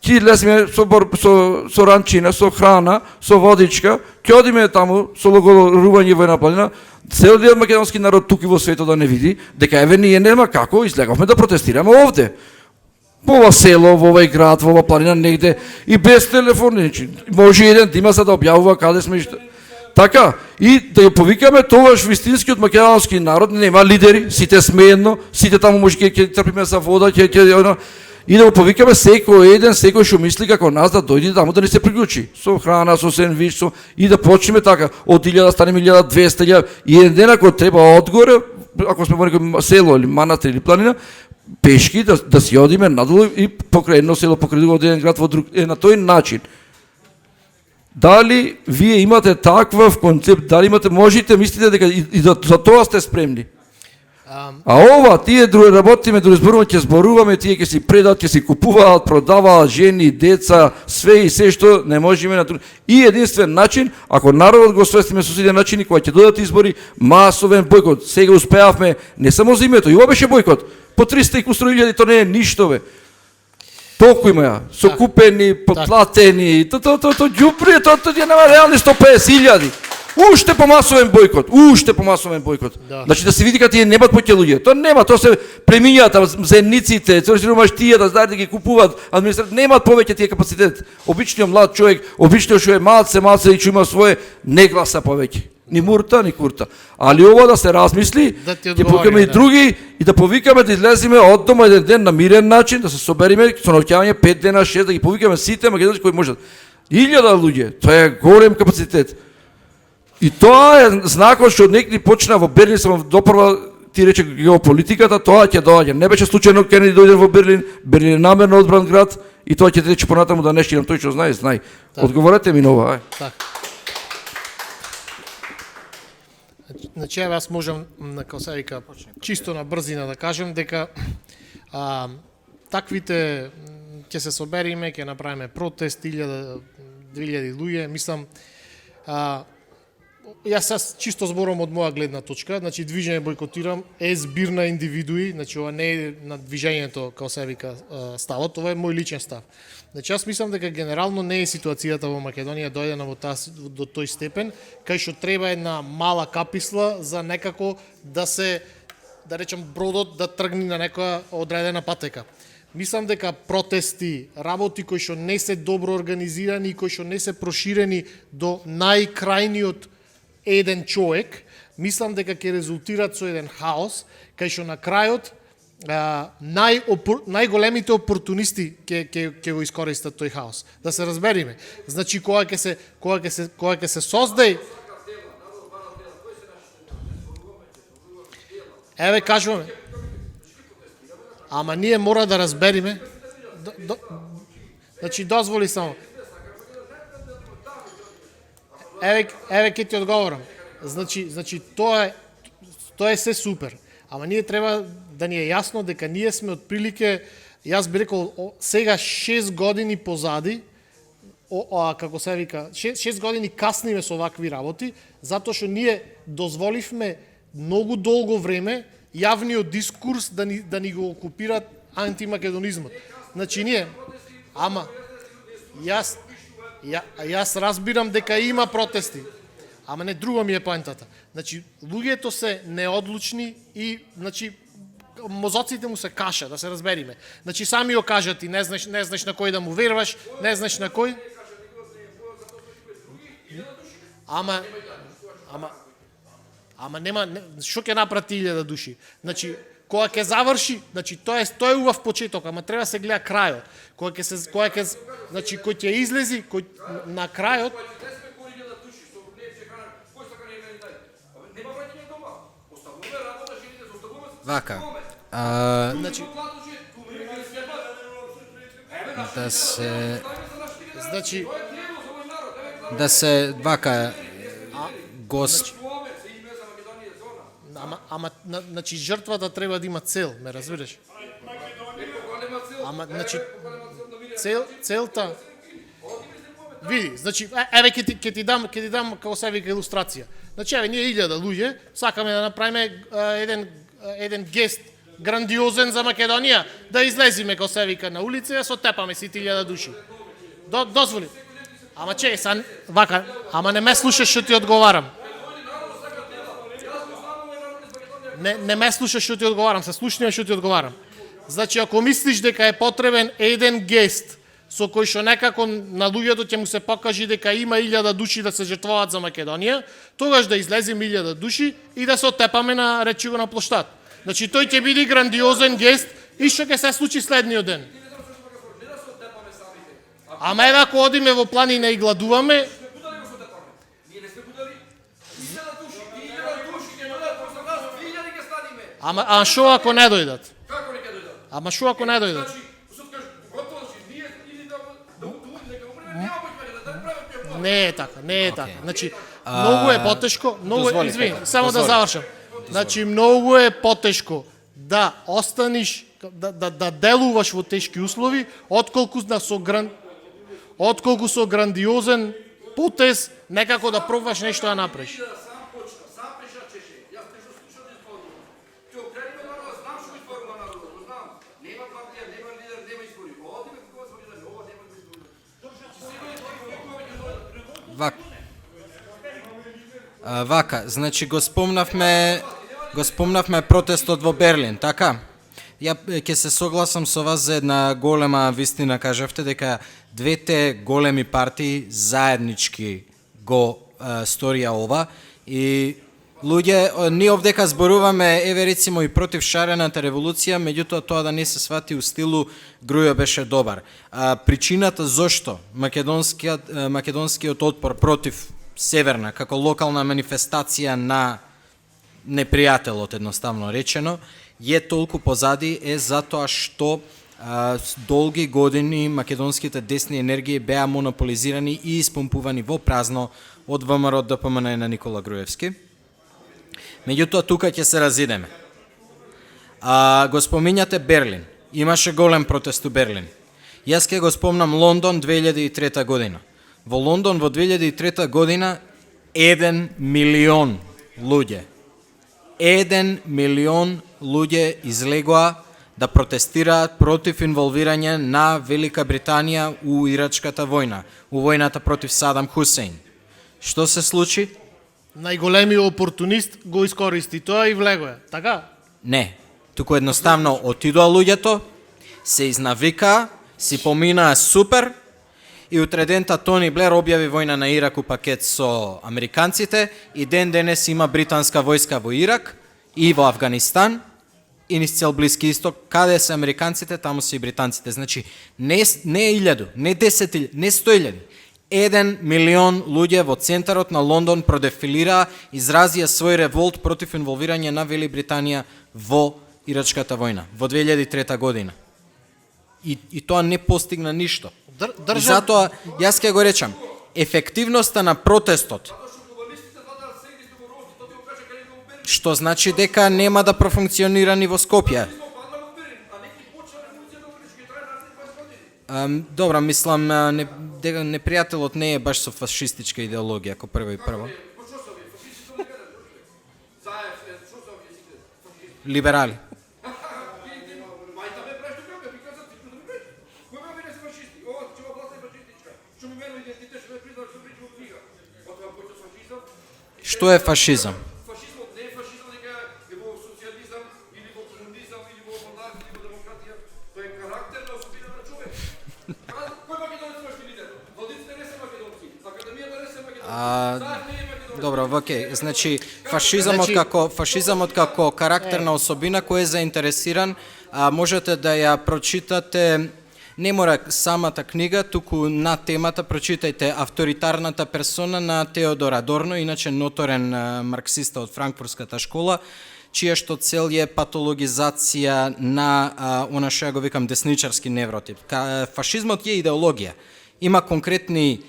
Ќе излеземе со ранчина, со храна, со водичка, ќе одиме таму со логорување во една планина, целиот македонски народ тук и во светот да не види дека еве ние нема како излеговме да протестираме овде. Во ова село, во овој град, во ова планина негде и без телефон, може еден да има за да објавува каде сме. Така, и да ја повикаме тогаш вистинскиот македонски народ, нема лидери, сите сме едно, сите таму може ќе трпиме за вода, и да го повикаме секој еден, секој што мисли како нас да дојде таму да ни се приклучи со храна, со сендвич, и да почнеме така од 1000 станеме 1200 1000 и еден ден ако треба одгоре, ако сме во некој село или манастир или планина, пешки да си одиме надолу и покрај едно село, покрај друго еден град во друг, на тој начин. Дали вие имате таков концепт, дали имате, можете мислите дека и за тоа сте спремни? А ова, тие други работиме, други зборуваме, ќе зборуваме, тие ќе си предат, ќе си купуваат, продаваат жени, деца, све и се што не можеме на друг. И единствен начин, ако народот го освестиме со сите начини, кога ќе додат избори, масовен бойкот. Сега успеавме не само за името, и ова беше бойкот. По 300 и кусури, то не е ништо, бе. Толку има ја, сокупени, подплатени, то ѓупри, то ја нема реални 150.000. Уште помасовен бойкот. Да. Значи да се види кога тие немат поќе луѓе. Тоа нема, тоа се премињаат земниците, маштијата, знаат да ги купуваат, администрација немаат повеќе тие капацитет. Обичниот млад човек, обичниот што е малце и што има свое, не гласа повеќе. Ни мурта, ни курта. Али ова да се размисли, ќе повикаме и други и да повикаме да излеземе од дома еден ден на мирен начин, да се собериме со наоѓање 5 дена, 6 да ги повикаме сите македонци кои можат. 1000 луѓе, тоа е голем капацитет. И тоа е знакот што некој почна во Берлин, само допрва ти рече геополитиката, тоа ќе доаѓа. Не беше случајно Кенеди дојде во Берлин, Берлин е намерно одбран град и тоа ќе рече понатаму да не штирам, тој што знае, знај. Одговорете ми на ова, ај. Значи, аз можам, како се вика, чисто на брзина да кажем дека таквите ќе се собериме, ќе направиме протест, 1000-2000 луѓе, мислам, јас чисто зборам од моја гледна точка, значи движење бойкотирам е збир на индивидуи, значи ова не е на движењето, како се вика, ставот, ова е мој личен став. Значи јас мислам дека генерално не е ситуацијата во Македонија дојдена до тој степен, кај што треба една мала каписла за некако да се, да речем, бродот да тргне на некоја одредена патека. Мислам дека протести, работи кои што не се добро организирани и кои што не се проширени до најкрајниот еден човек, мислам дека ќе резултират со еден хаос, кај што на крајот најголемите опортунисти ќе го искористат тој хаос. Да се разбериме. Значи кога ќе се создаде, еве кажуваме. Ама ние мора да разбериме. Значи дозволи само. Еве ќе ти одговорам. Значи тоа е се супер. Ама ние треба да ни е јасно дека ние сме отприлике, јас би рекол, сега 6 години позади, како се вика, 6 години касниме со овакви работи, затоа што ние дозволивме многу долго време јавниот дискурс да ни го окупират антимакедонизмот. Значи ние, ама, јас разбирам дека има протести, ама не друго ми е поентата. Значи, луѓето се неодлучни и, значи, мозоците му се каша, да се разбериме. Значи, сами го кажат и не знаеш на кој да му верваш, не знаеш на кој. Ама нема што ќе напрати 1000 души. Значи кога ќе заврши, значи тоа е убав почеток, ама треба се гледа крајот. Значи кој ќе излези, на крајот Вака. значи да се вака значи жртвата треба да има цел, ме разбираш? Ама значи целта види, значи еве ќе ти дам како се вика илустрација. Значи еве ние 1000 луѓе сакаме да направиме еден гест грандиозен за Македонија, да излезиме како се вика на улица и да се отепаме сите 1000 души. Дозволи. Ама чеј, вака, ама не ме слушаш што ти одговарам. Не ме слушаш што ти одговарам, се слушни што ти одговарам. Значи, ако мислиш дека е потребен еден гест со кој што некако на луѓето ќе му се покажи дека има 1000 души да се жртвуваат за Македонија, тогаш да излеземе 1000 души и да се отепаме на речиво на площад. Значи, тој ќе биде грандиозен гест и што ќе се случи следниот ден. Ама еве ако одиме во планина и гладуваме, ама шо ако не дојдат? Ама шо ако не дојдат? Не е така. Значи, многу е потешко, извини, само да завршам. Значи, многу е потешко да останиш, да делуваш во тешки услови, отколку со грандиозен потез некако да пробваш нешто да направиш. Вака, значи го спомнавме протестот во Берлин, така? Ја ќе се согласам со вас за една голема вистина, кажавте дека двете големи партии заеднички го сторија ова и луѓе, ние овдека зборуваме еве рецимо и против шарената револуција, меѓутоа тоа да не се свати у стилу Грујо беше добар. Причината зошто македонскиот отпор против Северна како локална манифестација на непријателот, едноставно речено, е толку позади е затоа што долги години македонските десни енергии беа монополизирани и испомпувани во празно од ВМРО ДПМН на Никола Груевски. Меѓутоа тука ќе се разидеме. Го спомињате Берлин. Имаше голем протест у Берлин. Јас ќе го спомнам Лондон 2003 година. Во Лондон во 2003 година 1 милион луѓе. 1 милион луѓе излегоа да протестираат против инволвирање на Велика Британија у Ирачката војна, у војната против Садам Хусейн. Што се случи? Најголемиот опортунист го искористи тоа и влегоа, така? Не, туку едноставно отидоа луѓето, се изнавикаа, си поминаа супер и утре дента Тони Блер објави војна на Ирак у пакет со американците и ден денес има британска војска во Ирак и во Афганистан и низ цел Блиски исток, каде се американците, таму се и британците. Значи, не 1000, не 10.000, не 100.000. 1 милион луѓе во центарот на Лондон продефилираа, изразија свој револт против инволвирање на Великобританија во Ирачката војна во 2003 година. И тоа не постигна ништо. И затоа, јас ќе го речам, ефективноста на протестот, што значи дека нема да профункционира ни во Скопје. Добра, мислам, дека непријателот не е баш со фашистичка идеологија, ако прво и прво. Либерали. Што е фашизам? Фашизмот не е фашизам дека е во социјализам или во комунизам или во монархија или во демократија, тоа е карактер на особина на човек. Кој македонец беше лидер? Владиците не се македонци, академијата не се македонци. Добро, окей. Значи фашизамот како карактерна особина кој е заинтересиран, можете да ја прочитате. Не мора самата книга, туку на темата прочитајте Авторитарната персона на Теодор Адорно, иначе ноторен марксиста од Франкфуртската школа, чија што цел е патологизација на она што ја го викам десничарски невротип. Фашизмот е идеологија. Има конкретни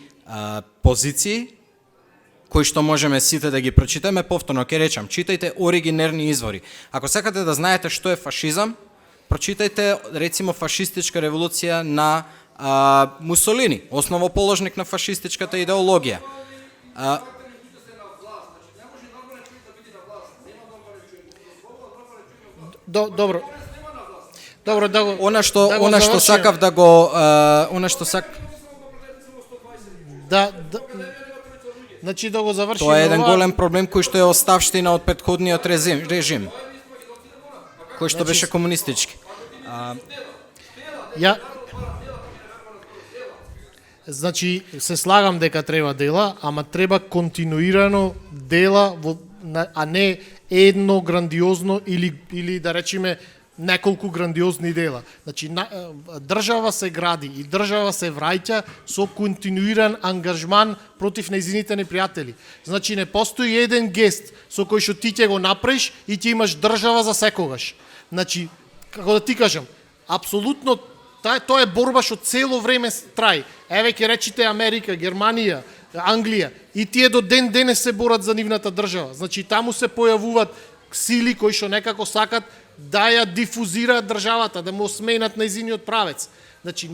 позиции кои што можеме сите да ги прочитаме. Повторно ќе речам, читајте оригинерни извори. Ако сакате да знаете што е фашизам, прочитајте рецимо фашистичка револуција на Мусолини, основоположник на фашистичката идеологија. Добро. Добро, да го... Она што завршиме. сакав да го... Значи да го завршиме. Тоа е еден голем проблем кој што е оставштина од претходниот режим, кој што беше комунистички. Значи, се слагам дека треба дела, ама треба континуирано дела, а не едно грандиозно или да речеме неколку грандиозни дела. Значи, држава се гради и држава се враќа со континуиран ангажман против нејзините непријатели. Значи, не постои еден гест со кој што ти ќе го направиш и ќе имаш држава за секогаш. Значи, како да ти кажам, апсолутно тоа е борба што цело време траи. Еве ќе речите Америка, Германија, Англија и тие до ден денес се борат за нивната држава. Значи, таму се појавуваат сили кои што некако сакат да ја дифузираат државата, да му сменат нејзиниот правец. Значи,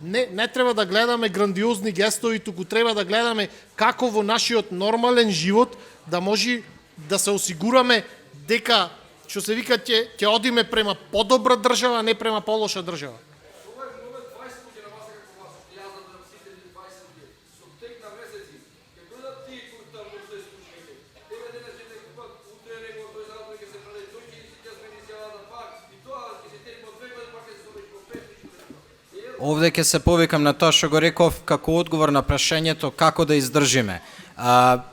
не треба да гледаме грандиозни гестови, туку треба да гледаме како во нашиот нормален живот да може да се осигураме дека, што се вика, ќе одиме према подобра држава, а не према полоша држава. Овде ќе се повикам на тоа што го реков како одговор на прашањето како да издржиме.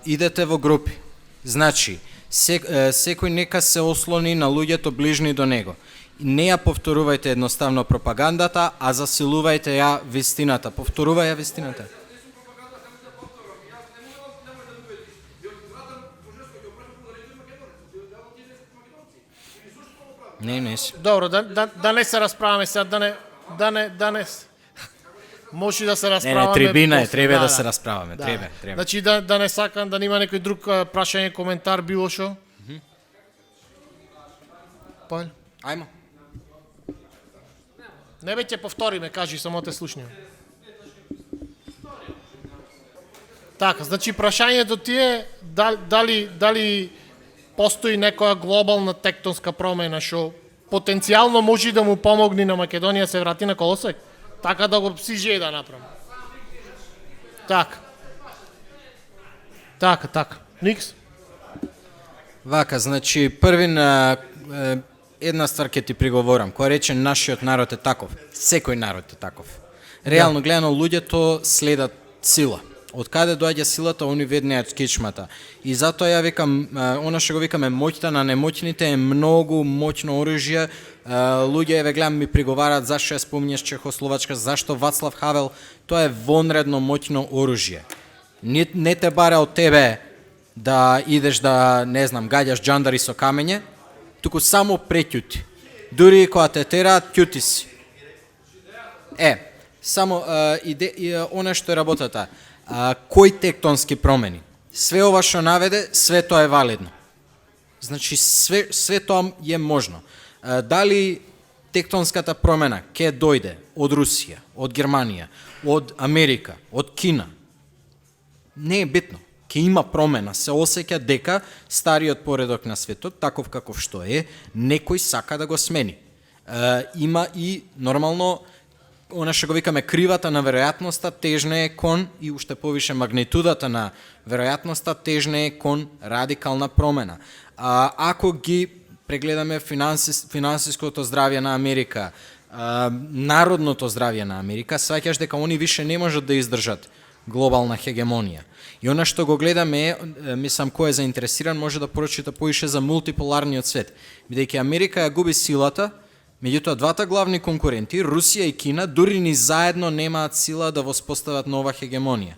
Идете во групи. Значи, секој нека се ослони на луѓето ближни до него. Не ја повторувајте едноставно пропагандата, а засилувајте ја вистината. Повторувај ја вистината. Не си. Добро, да не се расправаме сега, да не може да се расправаме. Не, трибина е, после, треба да се расправаме, треба. Значи да не сакам да нема некој друг прашање, коментар, било што. Пајл. Ајмо. Не бе, ќе повториме, кажи, само те слушнем. Така, значи прашањето ти е дали постои некоја глобална тектонска промена што потенцијално може да му помогне на Македонија се врати на колосек? Така да го сиже да направи. Така. Никс? Вака, значи, први на една ствар ќе ти приговорам, која рече нашиот народ е таков. Секој народ е таков. Реално гледано, луѓето следат сила. Од каде доаѓа силата, они веднеат кичмата. И затоа ја викам, она што го викаме моќта на немоќните е многу моќно оружје. Луѓе еве гледам ми приговараат зашто ја спомнеш Чехословачка, зашто Вацлав Хавел, тоа е вонредно моќно оружје. Не те бара од тебе да идеш да, не знам, гаѓаш џандари со камење, туку само преќути. Дури и кога те тераат, ќути си. Само она што е работата. Кои тектонски промени? Све ова што наведе, све тоа е валидно. Значи, све тоа е можно. Дали тектонската промена ќе дојде од Русија, од Германија, од Америка, од Кина? Не е битно. Ќе има промена, се осеќа дека стариот поредок на светот, таков каков што е, некој сака да го смени. Има и нормално она што го викаме кривата на веројатноста тежне е кон и уште повише магнитудата на веројатноста тежне е кон радикална промена. Ако ги прегледаме финансиското здравје на Америка, народното здравје на Америка, сваќаш дека они више не можат да издржат глобална хегемонија. И она што го гледаме, мислам, кој е заинтересиран може да прочита поише за мултиполарниот свет. Бидејќи Америка ја губи силата, меѓутоа двата главни конкуренти, Русија и Кина, дури ни заедно немаат сила да воспостават нова хегемонија.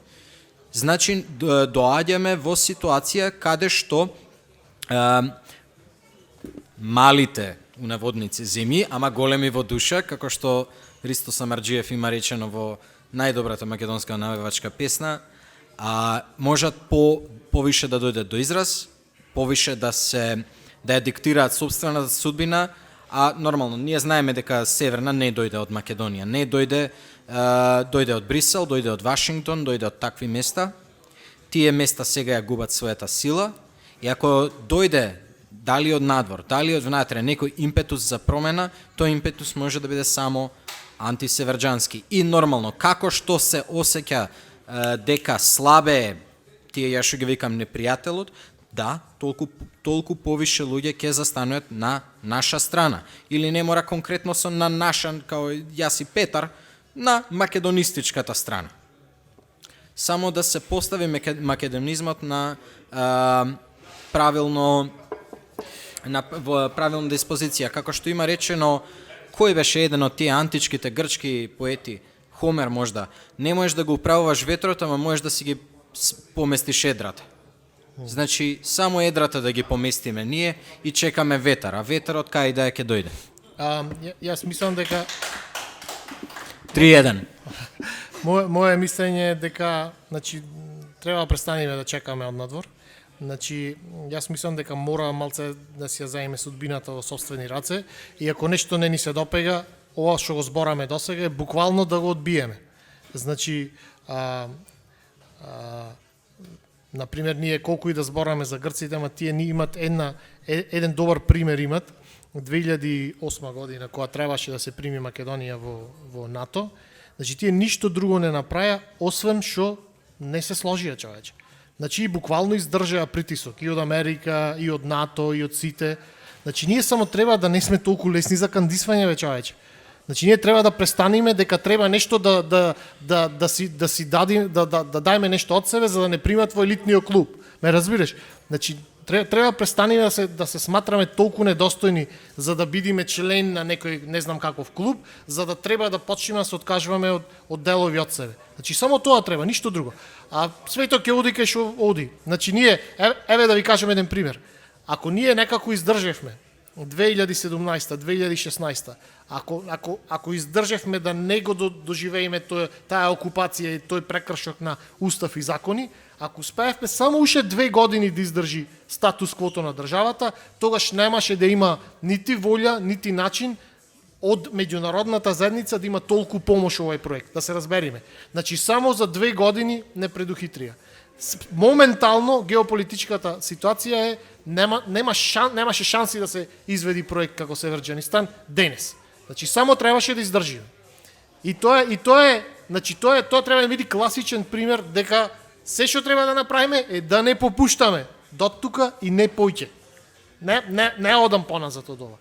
Значи, доаѓаме во ситуација каде што малите, унаводници, земји, ама големи во душа, како што Ристо Самарџиев има речено во најдобрата македонска навевачка песна, можат повише да дојдат до израз, повише да ја диктираат собствената судбина, а нормално, ние знаеме дека Северна не дојде од Македонија, не дојде од Брисел, дојде од Вашингтон, дојде од такви места. Тие места сега ја губат својата сила и ако дојде дали од надвор, дали од внатре некој импетус за промена, тој импетус може да биде само антисеверџански. И нормално, како што се осеќа дека слабе, тие ја што ги викам непријателот, да, толку повише луѓе ќе застануат на наша страна. Или не мора конкретно со на наша, као јас и Петар, на македонистичката страна. Само да се постави македонизмот на правилна диспозиција. Како што има речено, кој беше еден од тие античките грчки поети, Хомер можда, не можеш да го управуваш ветрот, ама можеш да си ги поместиш едрата. Значи, само едрата да ги поместиме ние и чекаме ветар, а ветарот кај да ќе дојде. Јас мислам дека 3-1. Моje мислење е дека, значи, треба да престанеме да чекаме од надвор. Значи, јас мислам дека мора малце да си ја заеме судбината во собствени раце и ако нешто не ни се допега, ова што го збораме досега е буквално да го одбиеме. Значи, например, ние колку и да збораме за грците, ама тие ни имат еден добар пример имат. 2008 година, кога требаше да се прими Македонија во НАТО, значи тие ништо друго не направија, освен што не се сложија, човече. Значи, буквално издржаа притисок и од Америка, и од НАТО, и од сите. Значи, ние само треба да не сме толку лесни за кандисвање, човече. Значи, ние треба да престанеме дека треба нешто да дајме нешто од себе за да не примат во елитниот клуб. Ме разбираш? Значи, треба престанеме да се сматраме толку недостојни за да бидиме член на некој не знам каков клуб, за да треба да почнеме да се откажуваме од делови од себе. Значи, само тоа треба, ништо друго. А свето ќе оди кај што оди. Значи, ние, еве да ви кажем еден пример. Ако ние некако издржевме 2017, 2016, ако издржевме да не го доживееме таа окупација и тој прекршок на устав и закони, ако успеевме само уште 2 години да издржи статус квото на државата, тогаш немаше да има нити волја, нити начин од меѓународната заедница да има толку помош овој проект, да се разбериме. Значи, само за 2 години не предухитрија. Моментално геополитичката ситуација е немаше шанси да се изведи проект како Северџанистан денес. Значи, само требаше да издржиме. И тоа треба да биде класичен пример дека се што треба да направиме е да не попуштаме до тука и не поќе. Не одам поназад од ова.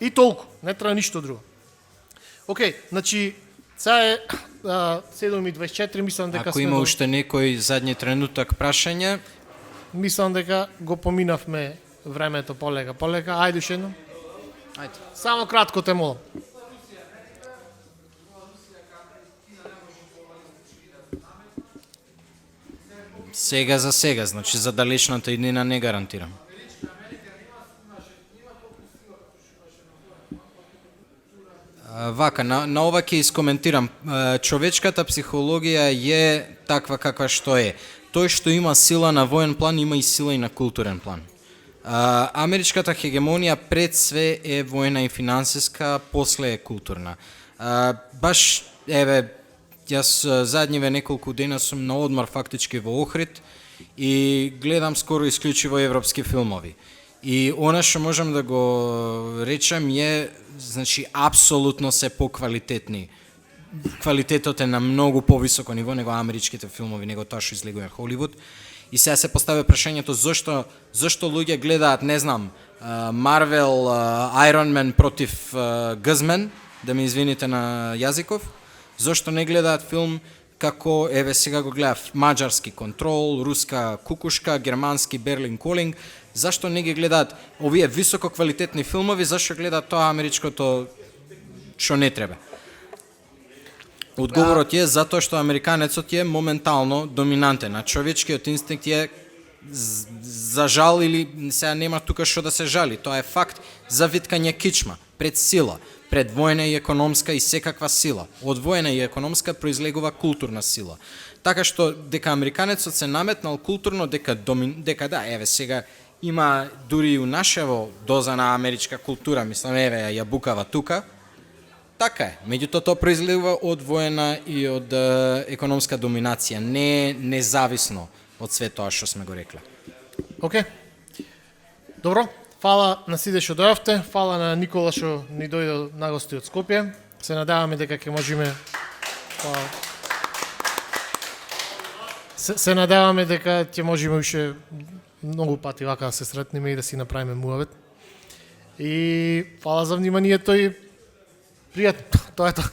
И толку, не треба ништо друго. Океј, значи, сега е 7:24, мислам дека Ако има уште некој задни тренутак прашање, мислам дека го поминавме времето полека. Ајде уште едно. ајде. Само кратко те молам. Сега за сега, значи за далечната иднина не гарантирам. Вака, на ова ќе искоментирам. Човечката психологија е таква каква што е. Тој што има сила на воен план, има и сила и на културен план. Америчката хегемонија пред све е војна и финансиска, после е културна. Баш, еве, јас задниве неколку дена сум на одмор фактички во Охрид и гледам скоро исклучиво европски филмови. И она што можам да го речем е, значи, апсолутно се поквалитетни. Квалитетот е на многу повисоко ниво него америчките филмови, него тоа што излегува Холивуд. И сега се поставя прашањето зошто луѓе гледаат, не знам, Марвел, Iron Man против Гъзмен, да ми извините на јазиков, зошто не гледаат филм како, еве сега го гледав, маđarски контрол, руска кукушка, германски Берлин Колинг, зашто не ги гледаат овие високо квалитетни филмови, зашто гледаат тоа америчкото што не треба? Одговорот е затоа што американецот е моментално доминантен, а човечкиот инстинкт е за жал или сега нема тука што да се жали, тоа е факт за виткање кичма, пред сила, пред војна и економска и секаква сила. Од војна и економска произлегува културна сила. Така што дека американецот се наметнал културно, дека да, еве сега има дури и у нашево доза на америчка култура, мислам, еве ја букава тука. Така е, меѓутоа тоа произлегува од воена и од економска доминација, не независно од све тоа што сме го рекле. Океј. Добро, фала на сите што дојавте, фала на Никола што ни дојде на гости од Скопје. Се надеваме дека ќе можеме се надеваме дека ќе можеме уште многу пати вака да се сретнеме и да си направиме муавет. И фала за вниманието и пријатно. Тоа е тоа.